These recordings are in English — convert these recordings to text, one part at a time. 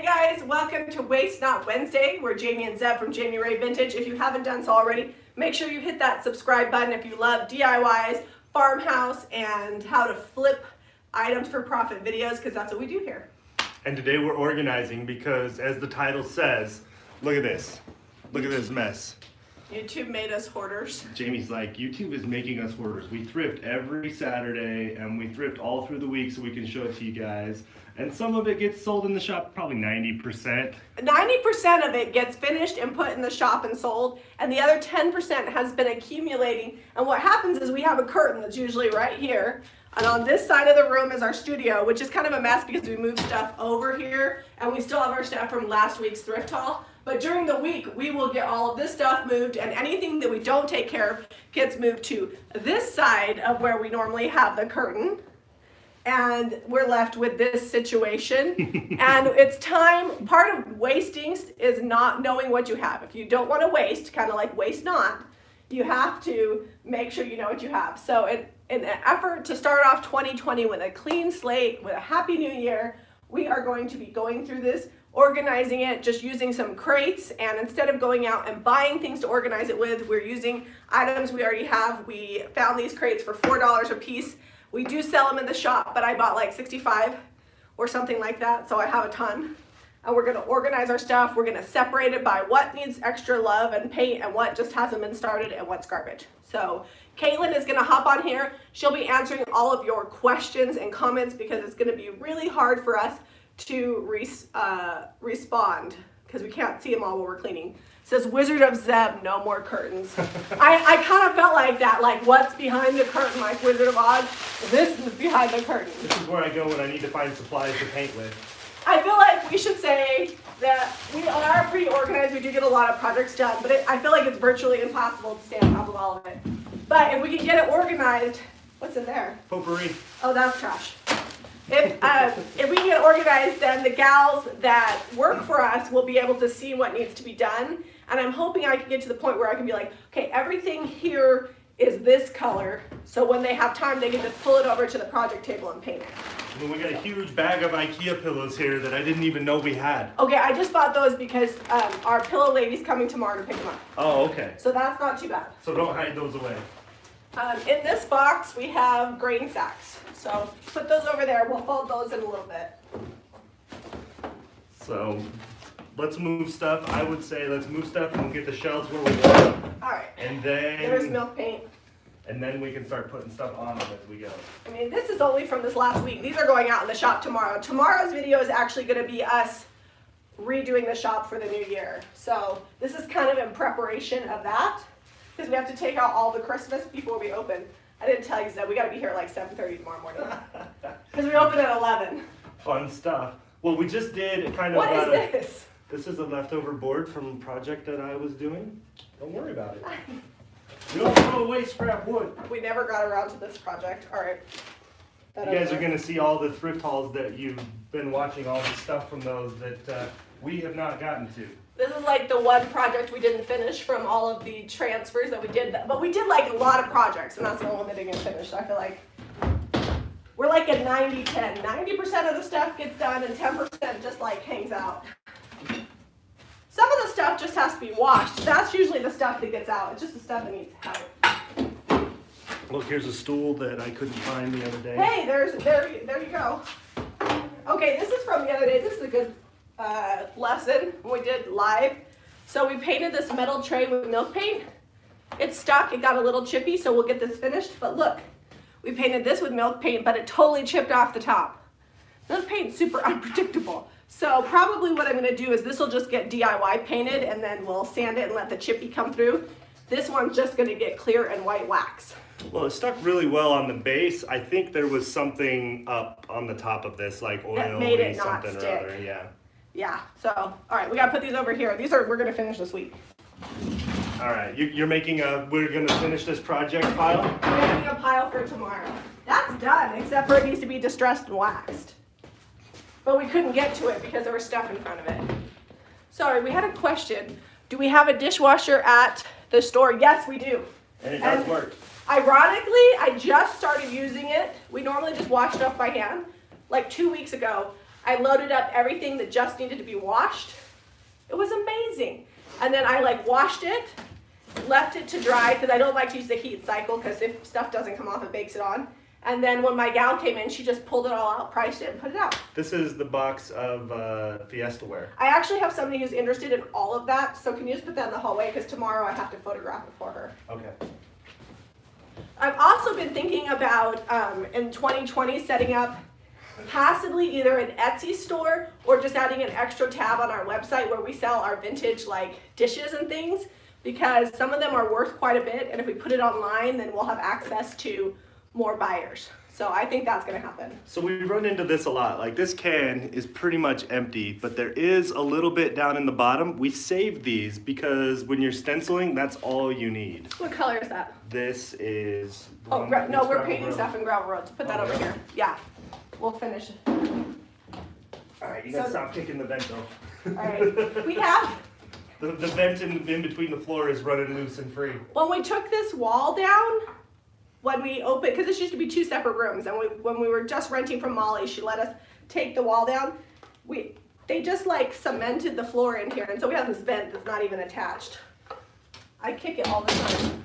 Hey guys, welcome to Waste Not Wednesday. We're Jamie and Zeb from Jamie Ray Vintage. If you haven't done so already, make sure you hit that subscribe button if you love DIYs, farmhouse, and how to flip items for profit videos, because that's what we do here. And today we're organizing because, as the title says, look at this. Look at this mess. YouTube made us hoarders. Jamie's like, YouTube is making us hoarders. We thrift every Saturday and we thrift all through the week so we can show it to you guys. And some of it gets sold in the shop, probably 90%. 90% of it gets finished and put in the shop and sold, and the other 10% has been accumulating. And what happens is we have a curtain that's usually right here, and on this side of the room is our studio, which is kind of a mess because we moved stuff over here, and we still have our stuff from last week's thrift haul. But during the week, we will get all of this stuff moved, and anything that we don't take care of gets moved to this side of where we normally have the curtain. And we're left with this situation. And it's time, part of wasting is not knowing what you have. If you don't want to waste, kind of like waste not, you have to make sure you know what you have. So in an effort to start off 2020 with a clean slate, with a happy new year, we are going to be going through this, organizing it, just using some crates, and instead of going out and buying things to organize it with, we're using items we already have. We found these crates for $4 a piece. We do sell them in the shop, but I bought like 65 or something like that, so I have a ton. And we're gonna organize our stuff. We're gonna separate it by what needs extra love and paint and what just hasn't been started and what's garbage. So Caitlin is gonna hop on here. She'll be answering all of your questions and comments because it's gonna be really hard for us to respond because we can't see them all while we're cleaning. It says Wizard of Zeb, no more curtains. I kind of felt like that, like what's behind the curtain, like Wizard of Oz. This is behind the curtain. This is where I go when I need to find supplies to paint with. I feel like we should say that we are pretty organized. We do get a lot of projects done, but I feel like it's virtually impossible to stay on top of all of it. But if we can get it organized, what's in there? Potpourri. Oh, that's trash. If we can get organized, then the gals that work for us will be able to see what needs to be done. And I'm hoping I can get to the point where I can be like, okay, everything here is this color. So when they have time, they can just pull it over to the project table and paint it. And we got a huge bag of IKEA pillows here that I didn't even know we had. Okay, I just bought those because our pillow lady's coming tomorrow to pick them up. Oh, okay. So that's not too bad. So don't hide those away. In this box, we have grain sacks. So put those over there. We'll fold those in a little bit. So let's move stuff. I would say let's move stuff and we'll get the shelves where we want. All right. And then there's milk paint. And then we can start putting stuff on them as we go. I mean, this is only from this last week. These are going out in the shop tomorrow. Tomorrow's video is actually going to be us redoing the shop for the new year. So this is kind of in preparation of that because we have to take out all the Christmas before we open. I didn't tell you that. We got to be here at like 7:30 tomorrow morning because we open at 11. Fun stuff. Well, we just did kind of. What is this? This is a leftover board from a project that I was doing. Don't worry about it. We don't throw away scrap wood. We never got around to this project. All right. You guys are going to see all the thrift hauls that you've been watching, all the stuff from those that we have not gotten to. This is like the one project we didn't finish from all of the transfers that we did. But we did like a lot of projects, and that's the one that didn't get finished. So I feel like we're like a 90-10. 90% of the stuff gets done, and 10% just like hangs out. Some of the stuff just has to be washed. That's usually the stuff that gets out. It's just the stuff that needs help. Look, here's a stool that I couldn't find the other day. Hey, there you go. Okay, this is from the other day. This is a good lesson we did live. So we painted this metal tray with milk paint. It's stuck. It got a little chippy, so we'll get this finished. But look, we painted this with milk paint, but it totally chipped off the top. Milk paint's super unpredictable. So probably what I'm going to do is this will just get DIY painted, and then we'll sand it and let the chippy come through. This one's just going to get clear and white wax. Well, it stuck really well on the base. I think there was something up on the top of this, like oil that made it not something stick. or other. Yeah. Yeah. So, all right, we got to put these over here. We're going to finish this week. All right, you're making we're going to finish this project pile? We're making a pile for tomorrow. That's done, except for it needs to be distressed and waxed. But we couldn't get to it because there was stuff in front of it. Sorry, we had a question. Do we have a dishwasher at the store? Yes, we do. And it does work. Ironically, I just started using it. We normally just wash stuff by hand. Like 2 weeks ago, I loaded up everything that just needed to be washed. It was amazing. And then I like washed it, left it to dry because I don't like to use the heat cycle because if stuff doesn't come off, it bakes it on. And then when my gal came in, she just pulled it all out, priced it, and put it out. This is the box of Fiesta ware. I actually have somebody who's interested in all of that, so can you just put that in the hallway because tomorrow I have to photograph it for her. Okay. I've also been thinking about in 2020 setting up possibly either an Etsy store or just adding an extra tab on our website where we sell our vintage like dishes and things, because some of them are worth quite a bit, and if we put it online then we'll have access to more buyers. So I think that's gonna happen. So we run into this a lot. Like this can is pretty much empty, but there is a little bit down in the bottom. We saved these because when you're stenciling, that's all you need. What color is that? This is... Oh, no, we're painting stuff in gravel roads. Put that over here. Yeah, we'll finish it. All right, you gotta stop kicking the vent though. All right, we have... The vent in between the floor is running loose and free. When we took this wall down, when we opened, because this used to be 2 separate rooms, and when we were just renting from Molly, she let us take the wall down. They just like cemented the floor in here, and so we have this vent that's not even attached. I kick it all the time.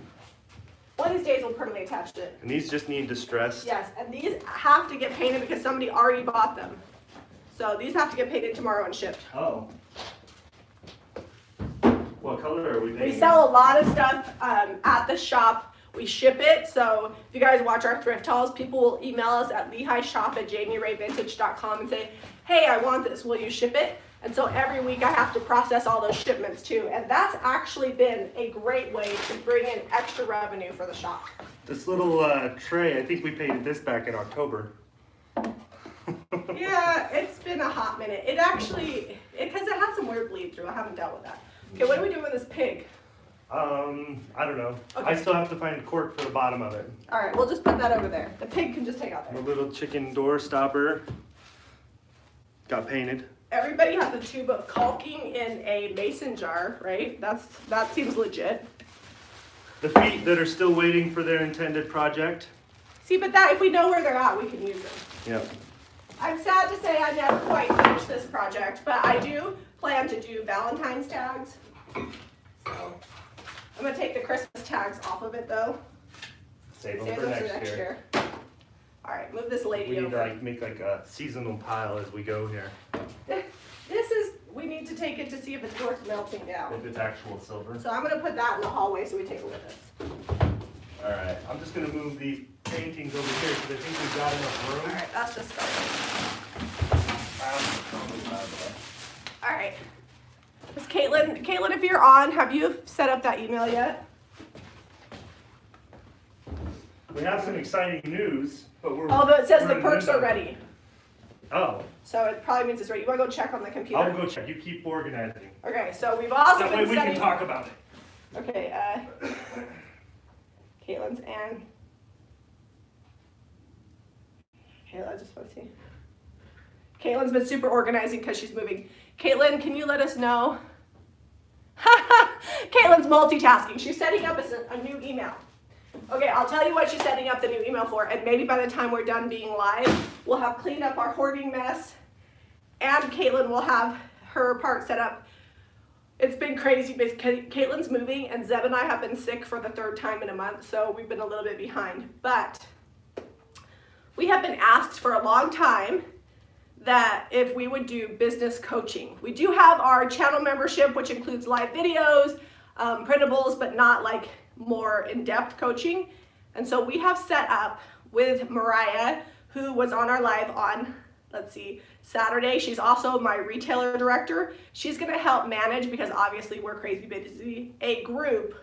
One of these days we'll permanently attach it. And these just need distressed. Yes, and these have to get painted because somebody already bought them. So these have to get painted tomorrow and shipped. Oh. What color are we painting? We sell a lot of stuff at the shop. We ship it, so if you guys watch our thrift hauls, people will email us at lehighshop@jamirayvintage.com and say, hey, I want this, will you ship it? And so every week I have to process all those shipments too, and that's actually been a great way to bring in extra revenue for the shop. This little tray, I think we painted this back in October. Yeah, it's been a hot minute. It actually, because it had some weird bleed through, I haven't dealt with that. Okay, what do we do with this pig? I don't know. Okay. I still have to find a cork for the bottom of it. All right, we'll just put that over there. The pig can just hang out The there. little chicken door stopper got painted. Everybody has a tube of caulking in a mason jar, right? That seems legit. The feet that are still waiting for their intended project. See, but that if we know where they're at, we can use them. Yep. I'm sad to say I never quite finished this project, but I do plan to do Valentine's tags. So I'm gonna take the Christmas tags off of it though. Save them Save for those next year. All right, move this lady We need over. to make like a seasonal pile as we go here. We need to take it to see if it's worth melting down. If it's actual silver. So I'm gonna put that in the hallway so we take a look at this. All right, I'm just gonna move these paintings over here because I think we've got enough room. All right, that's just all right. Is Caitlin, if you're on, have you set up that email yet? We have some exciting news, but we're... Although it says we're the in perks window. are ready. Oh, So it probably means it's ready. You wanna go check on the computer? I'll go check. You keep organizing. Okay, so we've also That way been we setting... can talk about it. Okay, Caitlin's and... Okay, I just want to see. Caitlin's been super organizing because she's moving. Caitlin, can you let us know? Caitlin's multitasking. She's setting up a new email. Okay, I'll tell you what she's setting up the new email for, and maybe by the time we're done being live, we'll have cleaned up our hoarding mess, and Caitlin will have her part set up. It's been crazy because Caitlin's moving, and Zeb and I have been sick for the 3rd time in a month, so we've been a little bit behind. But we have been asked for a long time that if we would do business coaching. We do have our channel membership, which includes live videos, printables, but not like more in-depth coaching. And so we have set up with Mariah, who was on our live on, let's see, Saturday. She's also my retailer director. She's gonna help manage, because obviously we're crazy busy, a group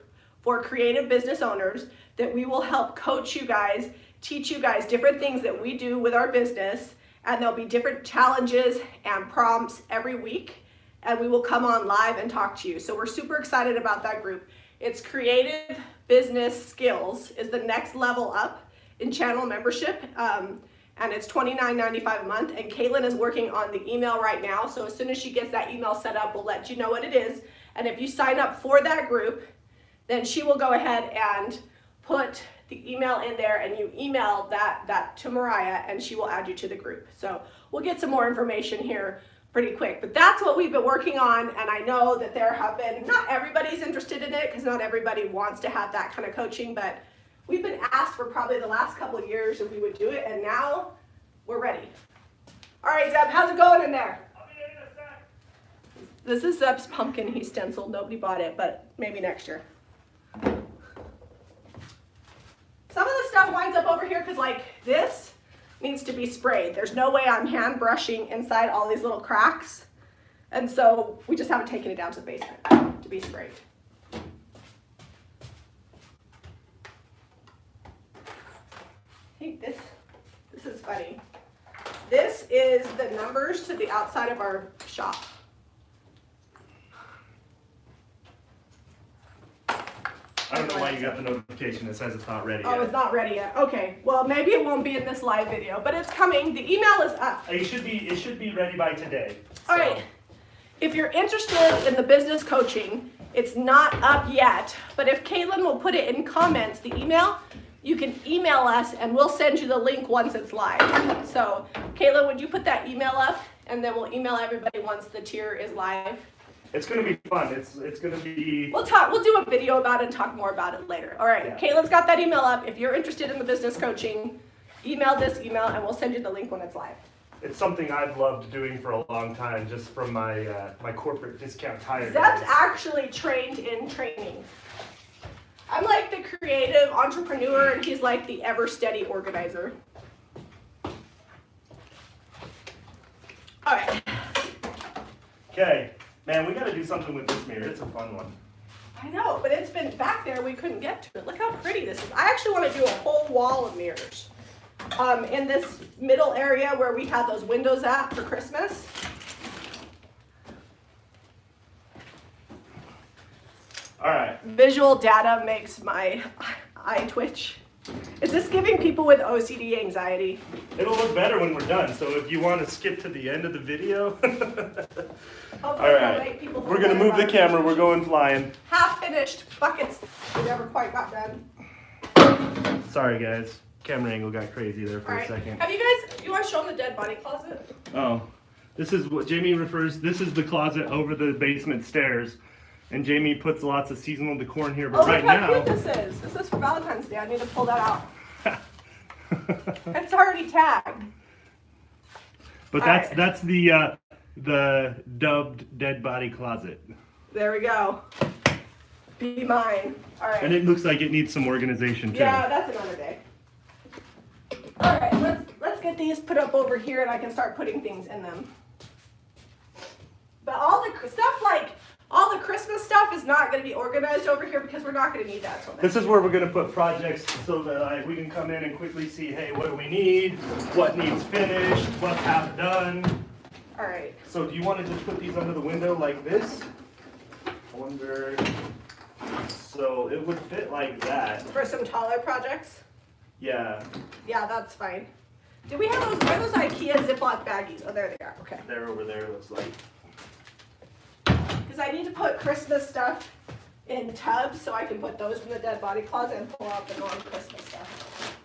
for creative business owners that we will help coach you guys, teach you guys different things that we do with our business, and there'll be different challenges and prompts every week, and we will come on live and talk to you. So we're super excited about that group. It's creative business skills is the next level up in channel membership, and it's $29.95 a month, and Caitlin is working on the email right now, so as soon as she gets that email set up, we'll let you know what it is. And if you sign up for that group, then she will go ahead and put the email in there and you email that to Mariah and she will add you to the group. So we'll get some more information here pretty quick, but that's what we've been working on. And I know that there have been, not everybody's interested in it because not everybody wants to have that kind of coaching, but we've been asked for probably the last couple of years if we would do it, and now we're ready. All right, Zeb, how's it going in there? I'll be there in a sec. This is Zeb's pumpkin he stenciled. Nobody bought it, but maybe next year. Some of the stuff winds up over here because like this needs to be sprayed. There's no way I'm hand brushing inside all these little cracks. And so we just haven't taken it down to the basement to be sprayed. Hey, this is funny. This is the numbers to the outside of our shop. I don't know why you got the notification that says it's not ready yet. Oh, it's not ready yet. Okay. Well, maybe it won't be in this live video, but it's coming. The email is up. It should be ready by today. All right. If you're interested in the business coaching, it's not up yet, but if Caitlin will put it in comments, the email, you can email us and we'll send you the link once it's live. So Caitlin, would you put that email up and then we'll email everybody once the tier is live? It's gonna be fun. It's gonna be. We'll do a video about it and talk more about it later. All right, yeah. Caitlin's got that email up. If you're interested in the business coaching, email this email and we'll send you the link when it's live. It's something I've loved doing for a long time, just from my my corporate discount tire. Zeb's actually trained in training. I'm like the creative entrepreneur and he's like the ever steady organizer. All right. Okay, man, we got to do something with this mirror. It's a fun one. I know, but it's been back there. We couldn't get to it. Look how pretty this is. I actually want to do a whole wall of mirrors. In this middle area where we had those windows at for Christmas. All right. Visual data makes my eye twitch. Is this giving people with OCD anxiety? It'll look better when we're done, so if you want to skip to the end of the video. All right, we're going to move the camera. We're going flying. Half finished buckets. We never quite got done. Sorry, guys. Camera angle got crazy there for a second. Have you want to show them the dead body closet? Oh, this is what Jami refers, this is the closet over the basement stairs. And Jami puts lots of seasonal decor in here, but right now. Look how cute this is. This is for Valentine's Day. I need to pull that out. It's already tagged. But that's the dubbed dead body closet. There we go. Be mine. All right. And it looks like it needs some organization too. Yeah, that's another day. All right, let's get these put up over here and I can start putting things in them. But all the stuff like all the Christmas stuff is not going to be organized over here because we're not going to need that till next. This is where we're going to put projects so that we can come in and quickly see, hey, what do we need? What needs finished? What's half done? All right. So do you want to just put these under the window like this? I wonder. So it would fit like that. For some taller projects? Yeah. Yeah, that's fine. Do we have those? Where are those IKEA Ziploc baggies? Oh, there they are. Okay. They're over there, looks like. Because I need to put Christmas stuff in tubs so I can put those in the dead body closet and pull out the non-Christmas stuff.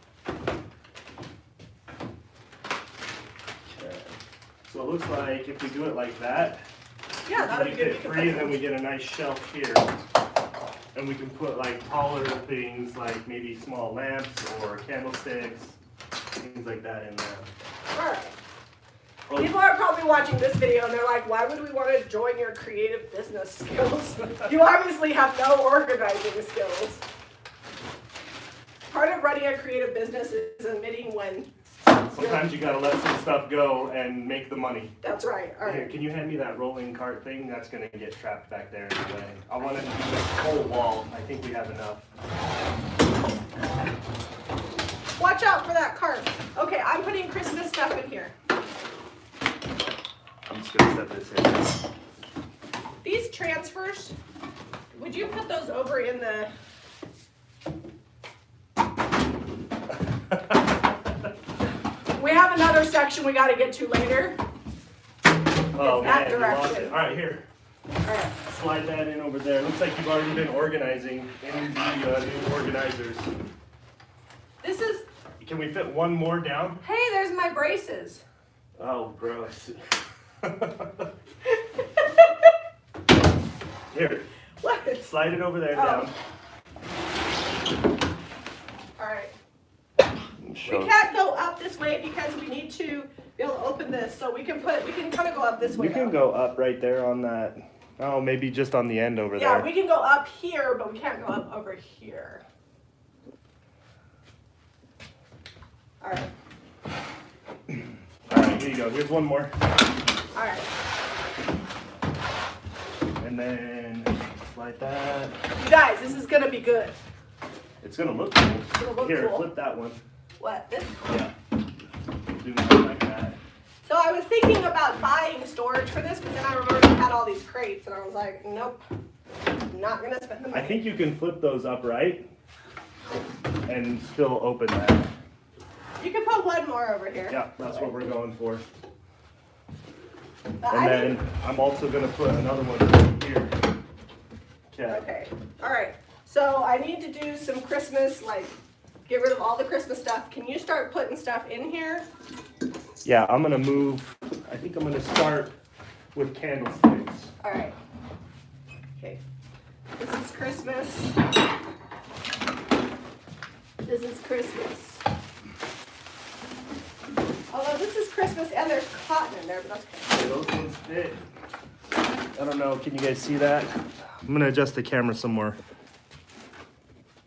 Okay. So it looks like if we do it like that, yeah, that'd be good. Free, and then we get a nice shelf here. And we can put like taller things like maybe small lamps or candlesticks, things like that in there. Alright. People are probably watching this video and they're like, why would we want to join your creative business skills? You obviously have no organizing skills. Part of running a creative business is admitting when sometimes you gotta let some stuff go and make the money. That's right. All right. Here, can you hand me that rolling cart thing? That's gonna get trapped back there in the way. I want to do this whole wall. I think we have enough. Watch out for that cart. Okay, I'm putting Christmas stuff in here. I'm just gonna set this in. These transfers, would you put those over in the... We have another section we got to get to later. Oh, it's that man, direction. All right, here. All right. Slide that in over there. Looks like you've already been organizing in the new organizers. This is, Can we fit one more down? hey, there's my braces. Oh, gross. Here, What? slide it over there Oh. down. All right. Show. We can't go up this way because we need to be able to open this. So we can kind of go up this way. You can now. go up right there on that. Oh, maybe just on the end over Yeah, there. we can go up here, but we can't go up over here. All right. All right, here you go. Here's one more. All right. And then slide that. You guys, this is gonna be good. It's gonna look cool. It'll look Here, cool. flip that one. What? This? Yeah. Do something like that. So I was thinking about buying storage for this, but then I remembered I had all these crates, and I was like, nope, not gonna spend the money. I think you can flip those upright and still open that. You can put one more over here. Yeah, that's what we're going for. But And I then think- I'm also gonna put another one here. Okay. All right. So I need to do some Christmas, like, get rid of all the Christmas stuff. Can you start putting stuff in here? Yeah, I'm gonna move. I think I'm gonna start with candlesticks. All right. Okay. This is Christmas. This is Christmas. Although this is Christmas and there's cotton in there, but that's okay. Okay, those ones fit. I don't know. Can you guys see that? I'm gonna adjust the camera some more.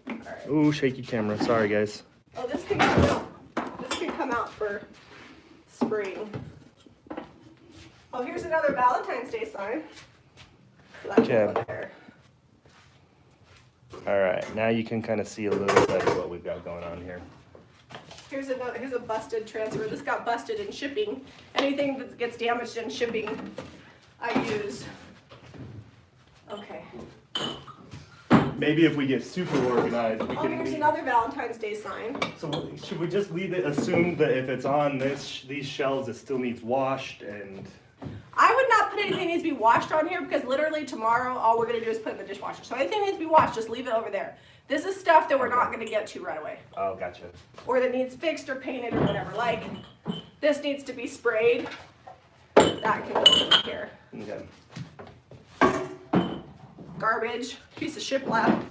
All right. Ooh, shaky camera. Sorry, guys. Oh, this can come out. This can come out for spring. Oh, here's another Valentine's Day sign. So that can go there. All right, now you can kind of see a little better what we've got going on here. Here's a busted transfer. This got busted in shipping. Anything that gets damaged in shipping, I use. Okay. Maybe if we get super organized, we Oh, can. here's another Valentine's Day sign. So should we just leave it? Assume that if it's on these shelves, it still needs washed and. I would not put anything that needs to be washed on here because literally tomorrow all we're gonna do is put it in the dishwasher. So anything that needs to be washed, just leave it over there. This is stuff that we're not gonna get to right away. Oh, gotcha. Or that needs fixed or painted or whatever. Like this needs to be sprayed. That can go in here. Okay. Garbage, piece of shiplap.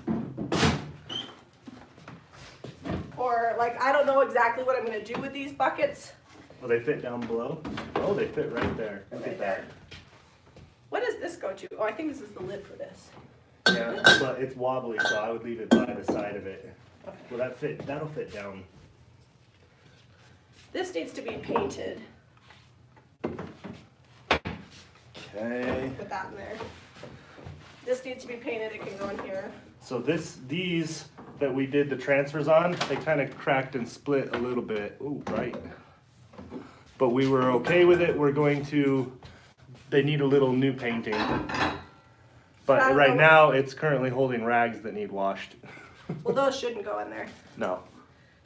Or like I don't know exactly what I'm gonna do with these buckets. Will they fit down below? Oh, they fit right there. Look Right at that. What does this go to? Oh, I think this is the lid for this. Yeah, but it's wobbly, so I would leave it by the side of it. Okay. Will that fit? That'll fit down. This needs to be painted. Okay. Put that in there. This needs to be painted. It can go in here. So these that we did the transfers on, they kind of cracked and split a little bit. Ooh, right. But we were okay with it. They need a little new painting. But right now, it's currently holding rags that need washed. Well, those shouldn't go in there. No.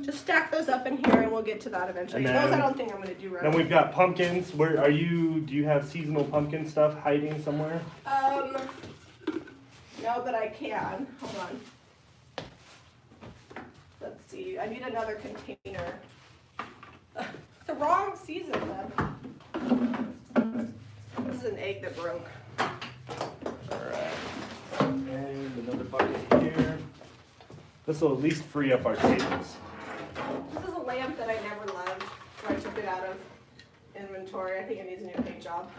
Just stack those up in here and we'll get to that eventually. And Those then- I don't think I'm going to do right Then away. we've got pumpkins. Do you have seasonal pumpkin stuff hiding somewhere? No, but I can. Hold on. Let's see. I need another container. It's the wrong season then. This is an egg that broke. Alright. And another bucket here. This will at least free up our tables. This is a lamp that I never loved, so I took it out of inventory. I think it needs a new paint job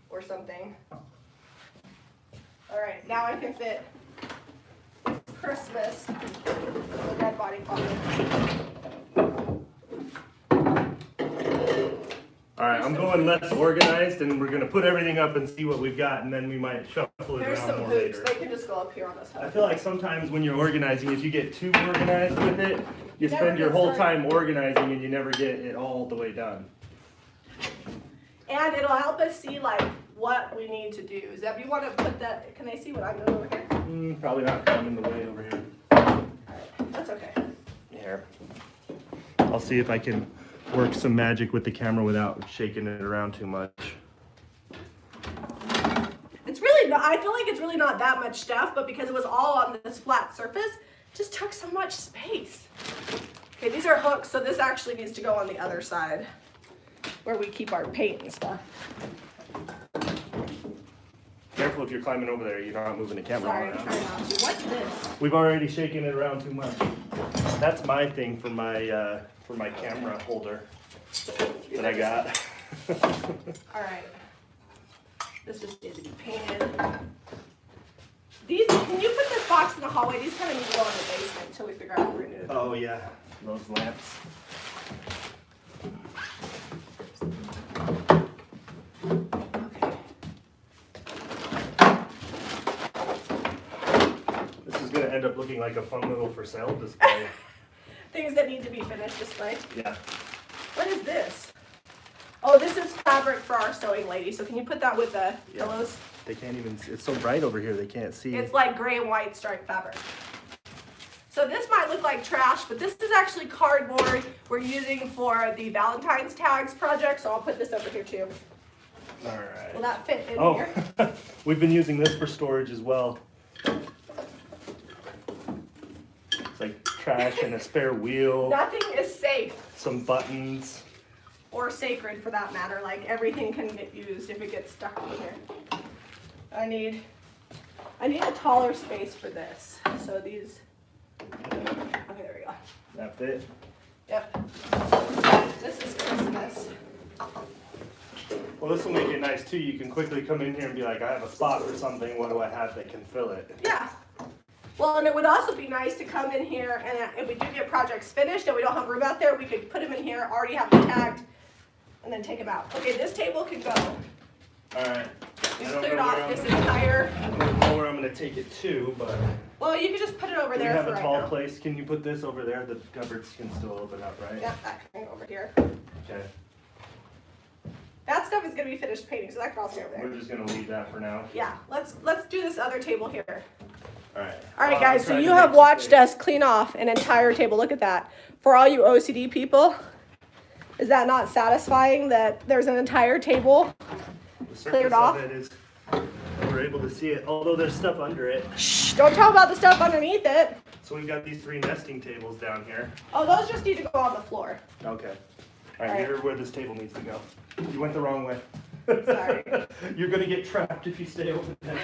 or something. All right, now I can fit this Christmas the dead body closet. Alright, I'm going less organized and we're gonna put everything up and see what we've got and then we might shuffle it There's around some more hoops. later. They can just go up here on this I hook. feel like sometimes when you're organizing, if you get too organized with it, you Never spend your get whole started. time organizing and you never get it all the way done. And it'll help us see like what we need to do. Zeb, you want to put that? Can they see what I'm doing over here? Probably not coming the way over here. All right, that's okay. Here. I'll see if I can work some magic with the camera without shaking it around too much. It's really not, I feel like it's really not that much stuff, but because it was all on this flat surface, it just took so much space. Okay, these are hooks, so this actually needs to go on the other side where we keep our paint and stuff. Careful if you're climbing over there, you're not moving the camera Sorry, I'm around. trying not to. What's this? We've already shaken it around too much. That's my thing for my camera holder that I got. All right. This just needs to be painted. These, can you put this box in the hallway? These kind of need to go in the basement until we figure out what we're gonna do. Oh yeah, those lamps. Okay. This is gonna end up looking like a fun little for sale display. Things that need to be finished display. Yeah. What is this? Oh, this is fabric for our sewing lady. So can you put that with the Yeah. pillows? They can't even, it's so bright over here, they can't see. It's like gray and white striped fabric. So this might look like trash, but this is actually cardboard we're using for the Valentine's tags project. So I'll put this over here too. All right. Will that fit in Oh, here? we've been using this for storage as well. It's like trash and a spare wheel, Nothing is safe some buttons. or sacred for that matter. Like everything can get used if it gets stuck in here. I need a taller space for this. So these, okay, there we go. That fit? Yep. This is Christmas. Well, this will make it nice too. You can quickly come in here and be like, I have a spot for something. What do I have that can fill it? Yeah. Well, and it would also be nice to come in here and if we do get projects finished and we don't have room out there, we could put them in here, already have them tagged, and then take them out. Okay, this table can go. All right. We I don't cleared know off where this entire, I don't know where I'm gonna take it to, but well, you could just put it over do we there have for a right tall now. place? Can you put this over there? The cupboards can still open up, right? Yep, that can go over here. Okay. That stuff is gonna be finished painting, so that can all stay over there. We're just gonna leave that for now. Yeah, let's do this other table here. All right. All right, guys, so Trying you to have make watched space. us clean off an entire table. Look at that. For all you OCD people, is that not satisfying that there's an entire table? The surface cleared off? of it is, we're able to see it, although there's stuff under it. Shh, don't tell about the stuff underneath it. So we've got these 3 nesting tables down here. Oh, those just need to go on the floor. Okay. All All right, right. here's where this table needs to go. You went the wrong way. Sorry. You're gonna get trapped if you stay over there.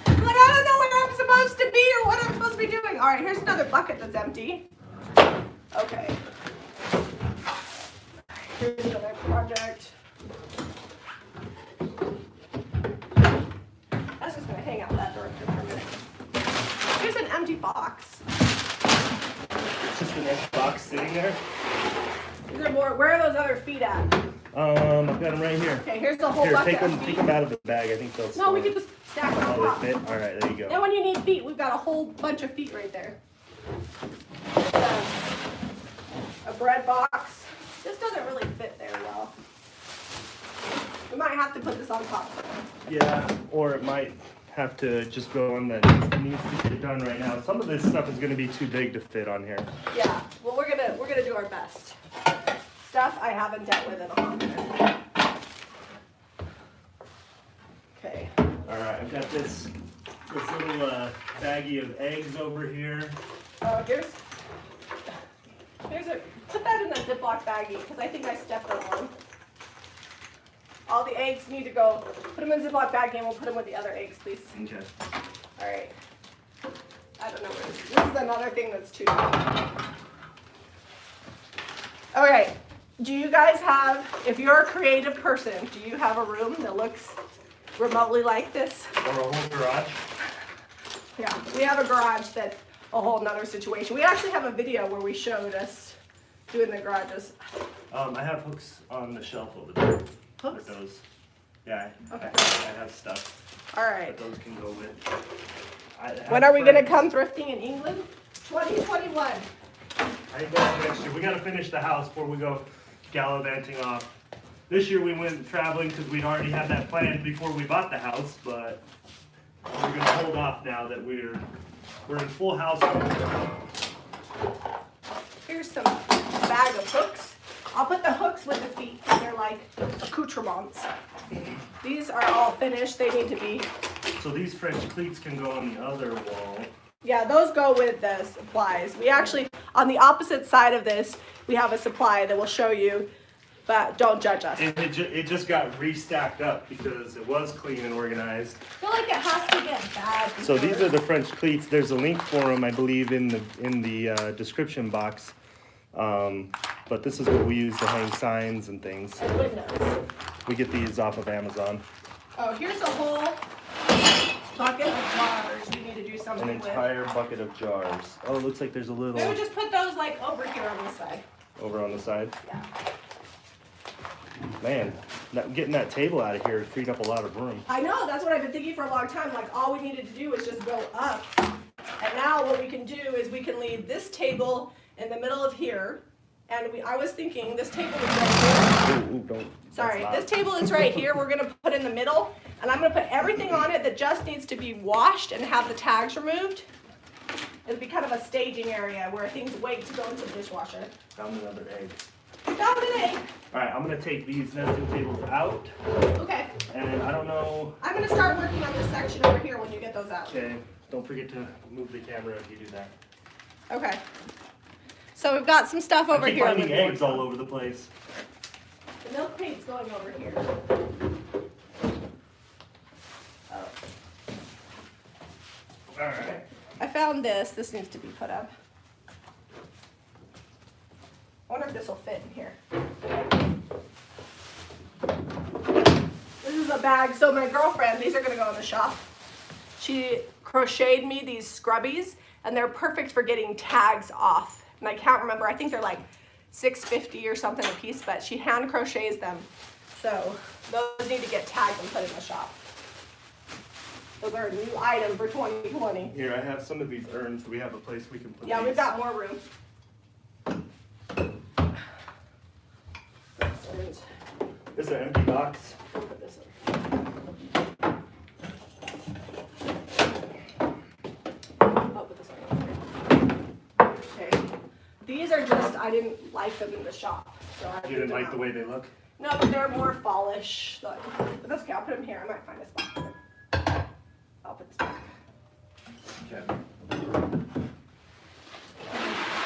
I'm like, I don't know where I'm supposed to be or what I'm supposed to be doing. All right, here's another bucket that's empty. Okay. Here's another project. That's just gonna hang out that direction for a minute. Here's an empty box. It's just an empty box sitting there. These are more, where are those other feet at? I've got them right here. Okay, here's the whole Here, bucket take of them feet. out of the bag. I think they'll No, we store. can just stack them on Oh, top. they fit? All right, there you Then go. when you need feet, we've got a whole bunch of feet right there. A bread box. This doesn't really fit there well. We might have to put this on top. Yeah, or it might have to just go on that needs to get done right now. Some of this stuff is gonna be too big to fit on here. Yeah, well we're gonna do our best. Stuff I haven't dealt with in a long time. Okay. All right, I've got this little baggie of eggs over here. Here's a, put that in the Ziploc baggie because I think I stepped on one. All the eggs need to go, put them in a Ziploc baggie and we'll put them with the other eggs, please. Okay. All right. I don't know where this is. This is another thing that's too big. All right. Do you guys have, if you're a creative person, do you have a room that looks remotely like this? Or a whole garage. Yeah, we have a garage that's a whole nother situation. We actually have a video where we showed us doing the garages. I have hooks on the shelf over there. Hooks? With those. Yeah, Okay. I have stuff All right. that those can go with. When are we gonna come thrifting in England? 2021. I think that's next year. We gotta finish the house before we go gallivanting off. This year we went traveling because we'd already had that planned before we bought the house, but we're gonna hold off now that we're in full house mode. Here's some bag of hooks. I'll put the hooks with the feet. They're like accoutrements. These are all finished. They need to be. So these French cleats can go on the other wall. Yeah, those go with the supplies. We actually, on the opposite side of this, we have a supply that will show you, but don't judge us. And it just got restacked up because it was clean and organized. I feel like it has to get bad. So these are the French cleats. There's a link for them, I believe, in the description box. But this is what we use to hang signs and things. And windows. We get these off of Amazon. Oh, here's a whole bucket of jars we need to do something An with. entire bucket of jars. Oh, it looks like there's a little Maybe we just put those like over here on this side. over on the side. Yeah. Man, getting that table out of here freed up a lot of room. I know, that's what I've been thinking for a long time. Like, all we needed to do was just go up. And now what we can do is we can leave this table in the middle of here. And I was thinking this table is right here. Ooh, don't. Sorry, that's this table is right here. We're gonna put in the middle. And I'm gonna put everything on it that just needs to be washed and have the tags removed. It'll be kind of a staging area where things wait to go into the dishwasher. Found another egg. Found an egg. All right, I'm gonna take these nesting tables out, Okay. and I don't know. I'm gonna start working on this section over here when you get those out. Okay, don't forget to move the camera if you do that. Okay. So we've got some stuff over I keep here. finding eggs all over the place. The milk crate's going over here. Oh. All right. I found this. This needs to be put up. I wonder if this will fit in here. This is a bag. So my girlfriend, these are going to go in the shop. She crocheted me these scrubbies, and they're perfect for getting tags off. And I can't remember. I think they're like $6.50 or something a piece, but she hand crochets them. So those need to get tagged and put in the shop. Those are a new item for 2020. Here, I have some of these urns. Do we have a place we can put Yeah, these? we've got more room. This is an empty box. I'll put this in. I'll put this in. Okay. These are just, I didn't like them in the shop. So I You didn't like the way they look? No, but they're more fallish. So but that's okay, I'll put them here. I might find a spot for them. I'll put this back. Okay.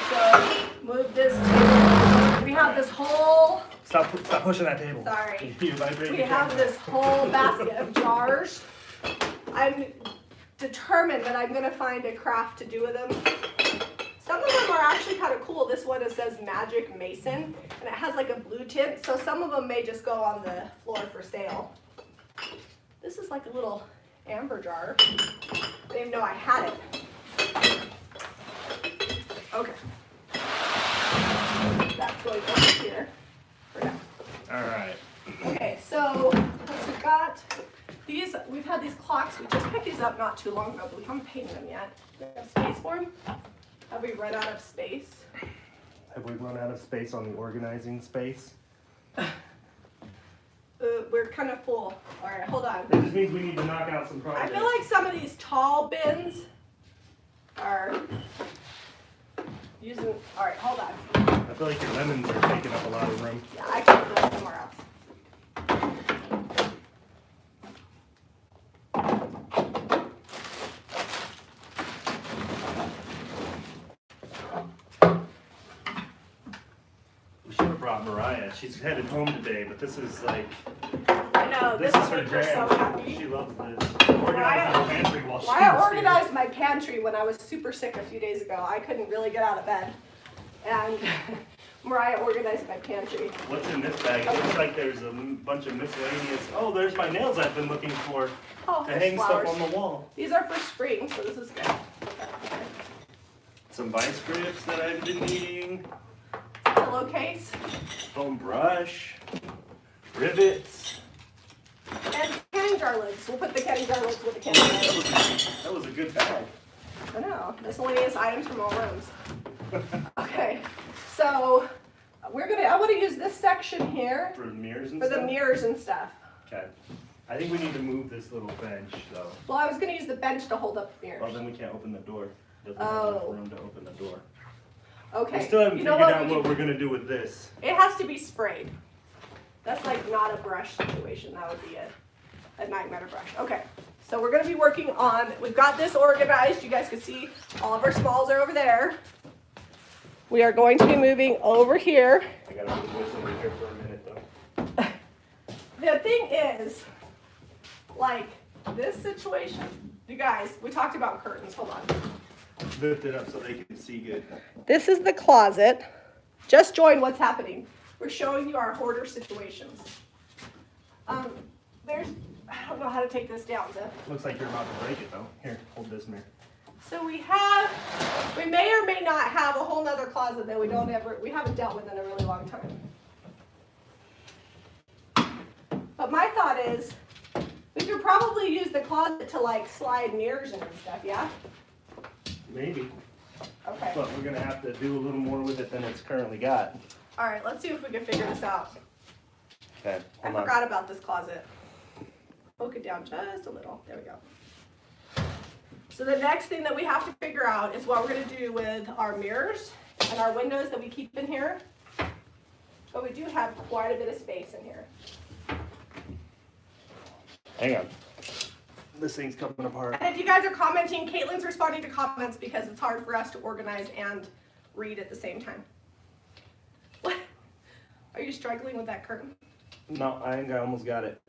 So move this table. We have this whole, Stop pushing that table. sorry. You vibrate We the have camera. this whole basket of jars. I'm determined that I'm gonna find a craft to do with them. Some of them are actually kind of cool. This one, it says Magic Mason, and it has like a blue tint, so some of them may just go on the floor for sale. This is like a little amber jar. I didn't even know I had it. Okay. That's going over here for now. All right. Okay, so we've got these, we've had these clocks, we just picked these up not too long ago, but we haven't painted them yet. Do we have space for them? Have we run out of space? Have we run out of space on the organizing space? We're kind of full. All right, hold on. It just means we need to knock out some I projects. feel like some of these tall bins are using, all right, hold on. I feel like your lemons are taking up a lot of room. Yeah, I can put them somewhere else. We should have brought Mariah. She's headed home today, but this is like, I know, this this is is her make her so jam. happy. She loves this. Organize her pantry while she's Mariah here. organized my pantry when I was super sick a few days ago. I couldn't really get out of bed. And Mariah organized my pantry. What's in this bag? It looks like there's a bunch of miscellaneous. Oh, there's my nails I've been looking for Oh, to there's hang flowers. stuff on the wall. These are for spring, so this is good. Some vice grips that I've been needing. Pillowcase. Foam brush. Rivets. And canning jar lids. We'll put the canning jar lids with the canning jar lids. That was a good bag. I know. Miscellaneous items from all rooms. Okay. So I want to use this section here For mirrors and for stuff? the mirrors and stuff. Okay. I think we need to move this little bench though. Well, I was going to use the bench to hold up the Well, mirrors. then we can't open the door. Doesn't have enough Oh. room to open the door. Okay. We still haven't You know figured what? out what we're gonna do with this. It has to be sprayed. That's like not a brush situation. That would be a nightmare brush. Okay. So we're gonna be working on, we've got this organized. You guys can see all of our smalls are over there. We are going to be moving over here. I gotta move this over here for a minute though. The thing is, like this situation, you guys, we talked about curtains, hold on. Lift it up so they can see good. This is the closet. Just join what's happening. We're showing you our hoarder situations. I don't know how to take this down, Zip. Looks like you're about to break it though. Here, hold this mirror. So we may or may not have a whole nother closet that we haven't dealt with in a really long time. But my thought is, we could probably use the closet to like slide mirrors in and stuff, yeah? Maybe. Okay. But we're gonna have to do a little more with it than it's currently got. All right, let's see if we can figure this out. Okay. I forgot about this closet. Poke it down just a little. There we go. So the next thing that we have to figure out is what we're going to do with our mirrors and our windows that we keep in here. But we do have quite a bit of space in here. Hang on. This thing's coming apart. And if you guys are commenting, Caitlin's responding to comments because it's hard for us to organize and read at the same time. What? Are you struggling with that curtain? No, I think I almost got it.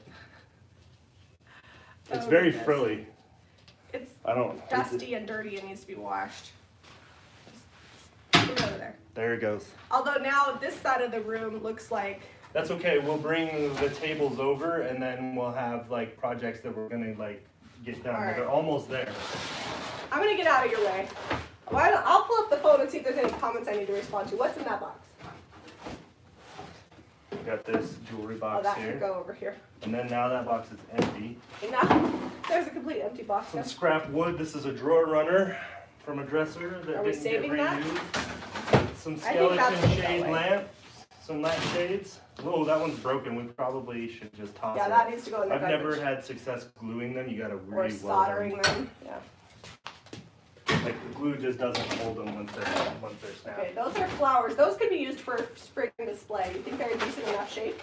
It's Oh, very goodness. frilly. It's I don't. dusty and dirty and needs to be washed. Just put it over there. There it goes. Although now this side of the room looks like, That's okay. We'll bring the tables over and then we'll have like projects that we're gonna like get done. All right. They're almost there. I'm gonna get out of your way. I'll pull up the phone and see if there's any comments I need to respond to. What's in that box? We got this jewelry Oh, box that here. could go over here. And then now that box is empty. Enough. There's a complete empty box. Some Now. scrap wood. This is a drawer runner from a dresser that Are we didn't get saving that? reused. Some I think that's skeleton it that shade way. lamps. Some lampshades. Oh, that one's broken. We probably should just toss Yeah, it. that needs to go in the I've never garbage. had success gluing them. You gotta Or really weld soldering them. them. Yeah. Like the glue just doesn't hold them once they're snapped. Okay, those are flowers. Those could be used for spring display. You think they're in decent enough shape?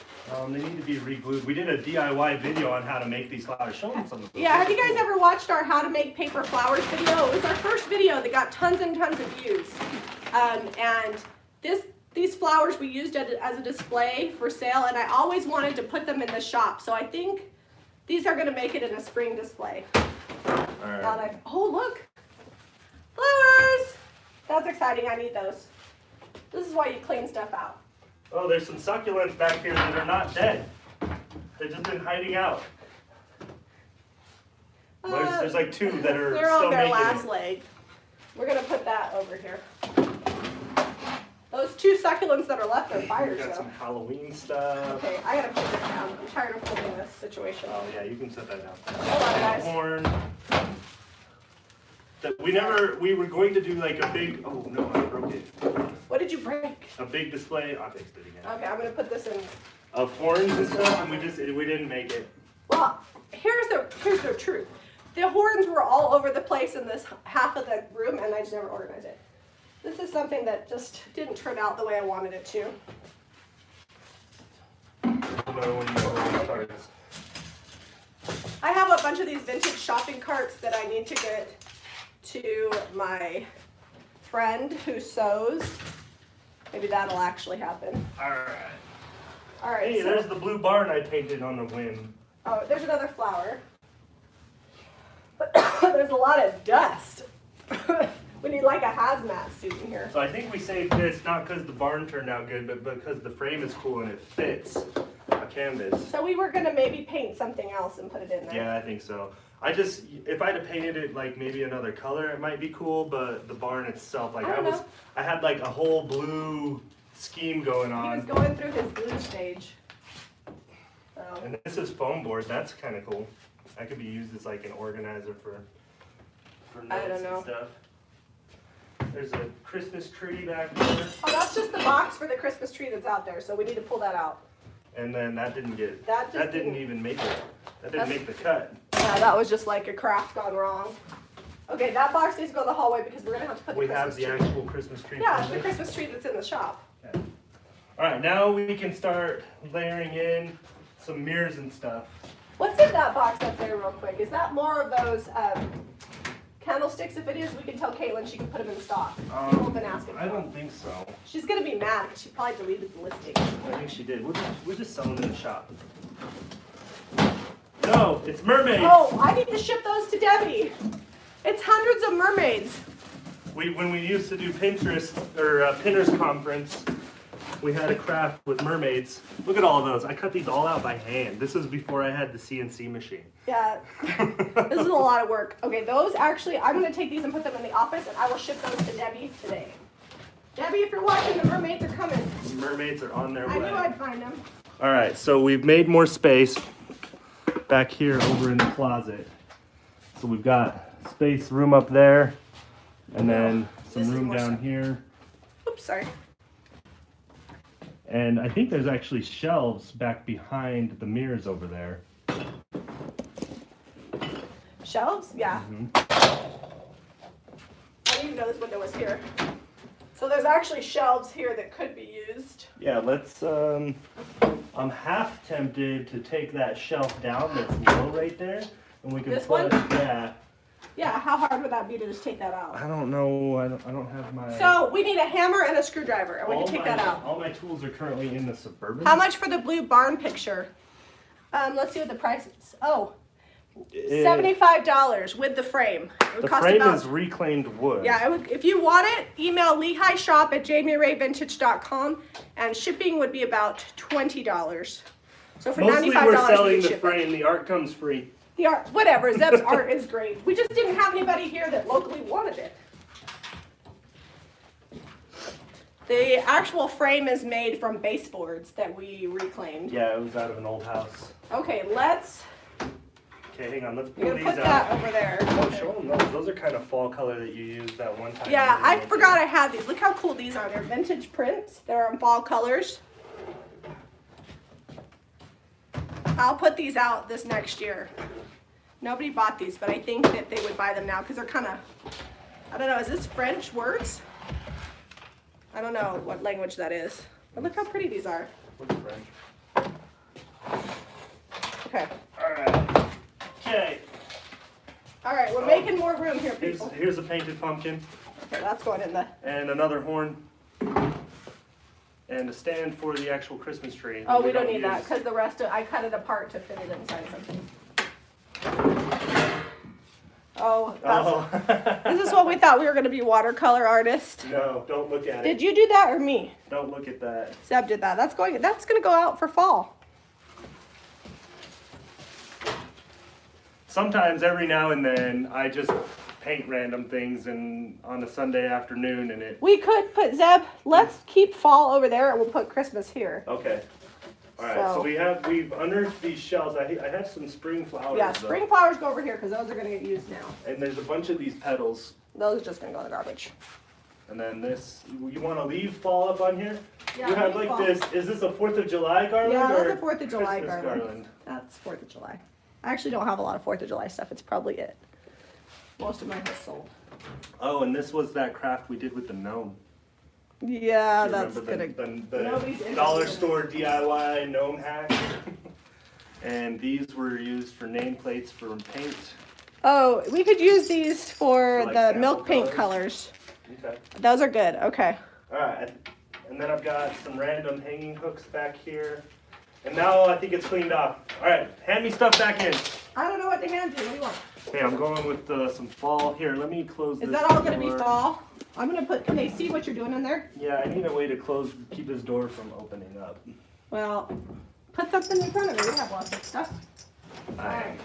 They need to be re-glued. We did a DIY video on how to make these flowers. Show them some of those. Yeah, have you guys ever watched our how to make paper flowers video? It was our first video that got tons and tons of views. And these flowers we used as a display for sale, and I always wanted to put them in the shop. So I think these are gonna make it in a spring display. All right. Oh, look, flowers! That's exciting, I need those. This is why you clean stuff out. Oh, there's some succulents back here that are not dead. They've just been hiding out. There's like two that are They're still on their making last it. leg. We're gonna put that over here. Those two succulents that are left are We fire got show. some Halloween stuff. Okay, I gotta put this down. I'm tired of holding this situation. Oh yeah, you can set that down. Hold on, guys. Horn. We were going to do like a big, oh no, I broke it. What did you break? A big display, I fixed it again. Okay, I'm gonna put this in. Of horns and stuff, and we didn't make it. Well, here's the truth. The horns were all over the place in this half of the room, and I just never organized it. This is something that just didn't turn out the way I wanted it to. Another one of those cards. I have a bunch of these vintage shopping carts that I need to get to my friend who sews. Maybe that'll actually happen. Alright. All right. Hey, so- there's the blue barn I painted on a whim. Oh, there's another flower. But there's a lot of dust. We need like a hazmat suit in here. So I think we saved this not because the barn turned out good, but because the frame is cool and it fits a canvas. So we were gonna maybe paint something else and put it in there. Yeah, I think so. If I'd have painted it like maybe another color, it might be cool, but the barn itself, like I had like a whole blue scheme going He was on. going through his blue stage. So, And this is foam board, that's kind of cool. That could be used as like an organizer for I don't notes know. and stuff. There's a Christmas tree back there. oh, that's just the box for the Christmas tree that's out there, so we need to pull that out. And then that didn't get, That just didn't even make it. That didn't make the cut. Yeah, that was just like a craft gone wrong. Okay, that box needs to go in the hallway because we're gonna have to put the We Christmas have the tree. actual Christmas tree. Yeah, it's from the this. Christmas tree that's in the shop. All right, now we can start layering in some mirrors and stuff. What's in that box up there real quick? Is that more of those candlesticks? If it is, we can tell Caitlin she can put them in stock. People have been asking for I them. don't think so. She's going to be mad because she probably deleted the listing. I think she did. We're just selling in the shop. No, it's mermaids. Oh, I need to ship those to Debbie. It's hundreds of mermaids. When we used to do Pinterest or Pinners Conference, we had a craft with mermaids. Look at all of those. I cut these all out by hand. This is before I had the CNC machine. Yeah, this is a lot of work. Okay, those actually, I'm going to take these and put them in the office, and I will ship those to Debbie today. Debbie, if you're watching, the mermaids are coming. Mermaids are on their way. I knew I'd find them. All right, so we've made more space back here over in the closet. So we've got room up there, and then some room down here. Oops, sorry. And I think there's actually shelves back behind the mirrors over there. Shelves? Yeah. Mm-hmm. I didn't even know this window was here. So there's actually shelves here that could be used. Yeah, let's, I'm half tempted to take that shelf down that's low right there, and we can This put, one? yeah. Yeah, how hard would that be to just take that out? I don't know, I don't have my... So we need a hammer and a screwdriver, and we can take that out. All my tools are currently in the Suburban. How much for the blue barn picture? Let's see what the price is. Oh, $75 with the frame. It would The cost frame about, is reclaimed wood. yeah, it would, if you want it, email LehighShop@JamiRayVintage.com, and shipping would be about $20. So for Mostly $95, we're we selling can the ship it. frame, the art comes free. The art, whatever, Zeb's art is great. We just didn't have anybody here that locally wanted it. The actual frame is made from baseboards that we reclaimed. Yeah, it was out of an old house. Okay, Okay, hang on, let's pull you're gonna these put that out. over there. Oh, show them those. Those are kind of fall color that you used that one time. Yeah, I forgot I had these. Look how cool these are. They're vintage prints. They're in fall colors. I'll put these out this next year. Nobody bought these, but I think that they would buy them now because they're kind of, I don't know, is this French words? I don't know what language that is. But look how pretty these are. What's French? Okay. Alright. Okay. All right, we're making more room here, people. Here's a painted pumpkin. Okay, that's going in the, And another horn. And a stand for the actual Christmas tree. oh, we don't need that use. because the rest of, I cut it apart to fit it inside something. Oh, that's, Oh. this is what we thought we were going to be watercolor artists. No, don't look at it. Did you do that or me? Don't look at that. Zeb did that. That's going to go out for fall. Sometimes, every now and then, I just paint random things and on a Sunday afternoon and it... We could put, Zeb, let's keep fall over there and we'll put Christmas here. Okay. Alright, so we've unearthed these shells. I have some spring flowers. Yeah, though. spring flowers go over here because those are going to get used now. And there's a bunch of these petals. Those are just going to go in the garbage. And then this, you want to leave fall up on here? Yeah, You have leave like fall. this, is this a 4th of July garland? Yeah, or that's a 4th of July Christmas garland. That's 4th of July. I actually don't have a lot of 4th of July stuff. It's probably it. Most of mine has sold. Oh, and this was that craft we did with the gnome. Yeah, Do you that's remember gonna. the Nobody's interested dollar in store DIY gnome hack. And these were used for nameplates for paint. Oh, we could use these for Like the sample milk paint colors? colors. Okay. Those are good. Okay. Alright, and then I've got some random hanging hooks back here. And now I think it's cleaned off. Alright, hand me stuff back in. I don't know what to hand you. What do you want? Okay, I'm going with some fall. Here, let me close this Is that all going to be door. fall? I'm going to put. Can they see what you're doing in there? Yeah, I need a way to keep this door from opening up. Well, put something in front of it. We have lots of stuff. Alright.